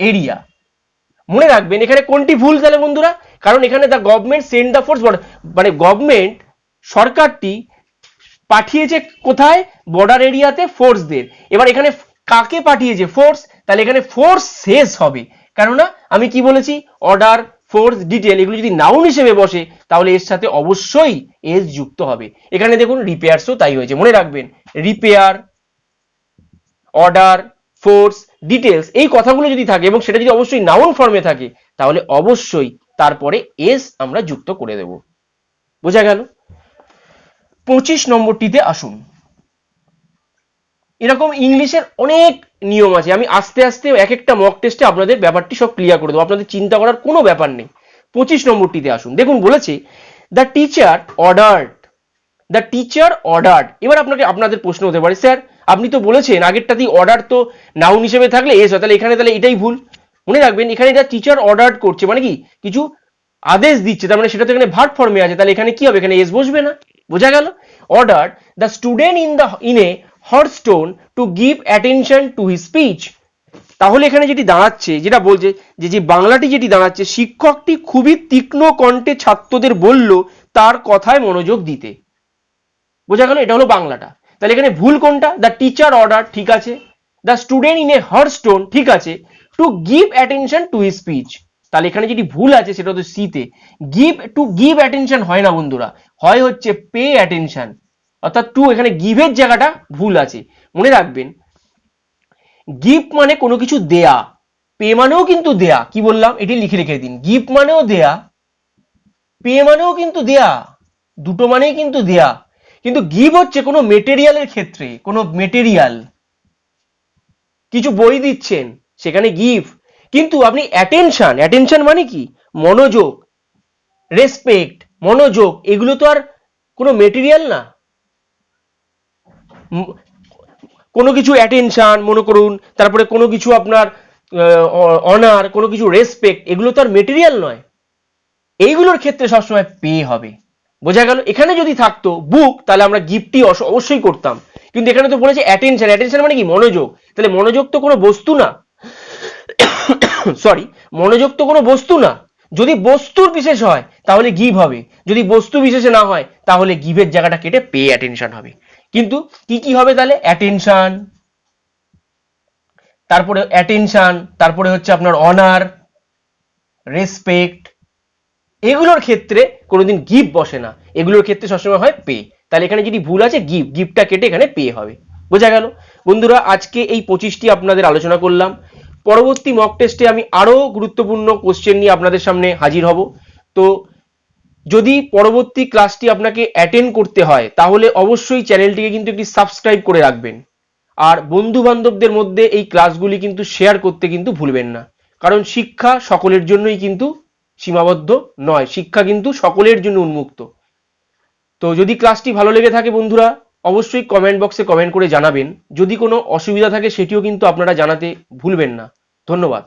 area মনে রাখবেন এখানে কোনটি ভুল তাহলে বন্ধুরা, কারণ এখানে the government sent the force, মানে গভর্নমেন্ট সরকারটি পাঠিয়েছে কোথায়, বর্ডার এরিয়াতে ফোর্সদের। এবার এখানে কাকে পাঠিয়েছে, ফোর্স, তাহলে এখানে ফোর্স শেষ হবে, কেননা আমি কি বলেছি, অর্ডার, ফোর্স, ডিটেল এগুলো যদি নাউন হিসেবে বসে তাহলে এর সাথে অবশ্যই এস যুক্ত হবে। এখানে দেখুন রিপেয়ারসও তাই হয়েছে, মনে রাখবেন রিপেয়ার, অর্ডার, ফোর্স, ডিটেলস এই কথাগুলো যদি থাকে এবং সেটা যদি অবশ্যই নাউন ফর্মে থাকে তাহলে অবশ্যই তারপরে এস আমরা যুক্ত করে দেব। বোঝা গেল? 25 নম্বরটিতে আসুন। এরকম ইংলিশের অনেক নিয়ম আছে, আমি আস্তে আস্তে এক একটা মক টেস্টে আপনাদের ব্যাপারটি সব ক্লিয়ার করে দেবো, আপনাদের চিন্তা করার কোনো ব্যাপার নেই। 25 নম্বরটিতে আসুন। দেখুন বলেছে দ্য টিচার অর্ডার্ড। এবার আপনাদের প্রশ্ন হতে পারে, স্যার আপনি তো বলেছেন আগেরটাতেই অর্ডার তো নাউন হিসেবে থাকলে এস হয়, তাহলে এখানে তাহলে এটাই ভুল। মনে রাখবেন এখানে যা টিচার অর্ডার্ড করছে মানে কি, কিছু আদেশ দিচ্ছে, তার মানে সেটা তো এখানে ভার্ব ফর্মে আছে, তাহলে এখানে কি হবে, এখানে এস বসবে না। বোঝা গেল? Order the student in a hot stone to give attention to his speech. তাহলে এখানে যেটি দাঁড়াচ্ছে, যেটা বলছে যে বাংলাটি যেটি দাঁড়াচ্ছে, শিক্ষকটি খুবই তীক্ষ্ণ কণ্ঠে ছাত্রদের বলল তার কথায় মনোযোগ দিতে। বোঝা গেল? এটা হলো বাংলাটা। তাহলে এখানে ভুল কোনটা, দ্য টিচার অর্ডার ঠিক আছে, দ্য স্টুডেন্ট ইন এ হটস্টোন ঠিক আছে, two give attention to his speech, তাহলে এখানে যেটি ভুল আছে সেটা হচ্ছে সিতে। গিভ অ্যাটেনশন হয় না বন্ধুরা, হয় হচ্ছে পে অ্যাটেনশন, অর্থাৎ টু এখানে গিভের জায়গাটা ভুল আছে। মনে রাখবেন গিভ মানে কোনো কিছু দেয়া, পে মানেও কিন্তু দেয়া, কি বললাম এটি লিখে রেখে দিন, গিভ মানেও দেয়া, পে মানেও কিন্তু দেয়া, দুটো মানেই কিন্তু দেয়া, কিন্তু গিভ হচ্ছে কোনো মেটেরিয়ালের ক্ষেত্রে, কোনো মেটেরিয়াল, কিছু বই দিচ্ছেন সেখানে গিভ, কিন্তু আপনি অ্যাটেনশন মানে কি, মনোযোগ, রেসপেক্ট, মনোযোগ, এগুলো তো আর কোনো মেটেরিয়াল না। কোনো কিছু অ্যাটেনশন মনে করুন, তারপরে কোনো কিছু আপনার অনার, কোনো কিছু রেসপেক্ট, এগুলো তো আর মেটেরিয়াল নয়, এইগুলোর ক্ষেত্রে সবসময় পে হবে। বোঝা গেল? এখানে যদি থাকতো বুক তাহলে আমরা গিফটটি অবশ্যই করতাম, কিন্তু এখানে তো বলেছে অ্যাটেনশন মানে কি, মনোযোগ, তাহলে মনোযোগ তো কোনো বস্তু না, সরি, মনোযোগ তো কোনো বস্তু না, যদি বস্তুর বিশেষ হয় তাহলে গিভ হবে, যদি বস্তু বিশেষে না হয় তাহলে গিভের জায়গাটা কেটে পে অ্যাটেনশন হবে। কিন্তু কি হবে তাহলে, অ্যাটেনশন, তারপরে হচ্ছে আপনার অনার, রেসপেক্ট, এগুলোর ক্ষেত্রে কোনোদিন গিভ বসে না, এগুলোর ক্ষেত্রে সবসময় হয় পে। তাহলে এখানে যদি ভুল আছে গিভটা কেটে এখানে পে হবে। বোঝা গেল? বন্ধুরা আজকে এই 25টি আপনাদের আলোচনা করলাম, পরবর্তী মক টেস্টে আমি আরো গুরুত্বপূর্ণ কোশ্চেন নিয়ে আপনাদের সামনে হাজির হব। তো যদি পরবর্তী ক্লাসটি আপনাকে অ্যাটেন্ড করতে হয় তাহলে অবশ্যই চ্যানেলটিকে কিন্তু একটি সাবস্ক্রাইব করে রাখবেন, আর বন্ধু বান্ধবদের মধ্যে এই ক্লাসগুলি কিন্তু শেয়ার করতে কিন্তু ভুলবেন না, কারণ শিক্ষা সকলের জন্যই কিন্তু সীমাবদ্ধ নয়, শিক্ষা কিন্তু সকলের জন্য উন্মুক্ত। তো যদি ক্লাসটি ভালো লেগে থাকে বন্ধুরা অবশ্যই কমেন্ট বক্সে কমেন্ট করে জানাবেন, যদি কোনো অসুবিধা থাকে সেটিও কিন্তু আপনারা জানাতে ভুলবেন না। ধন্যবাদ।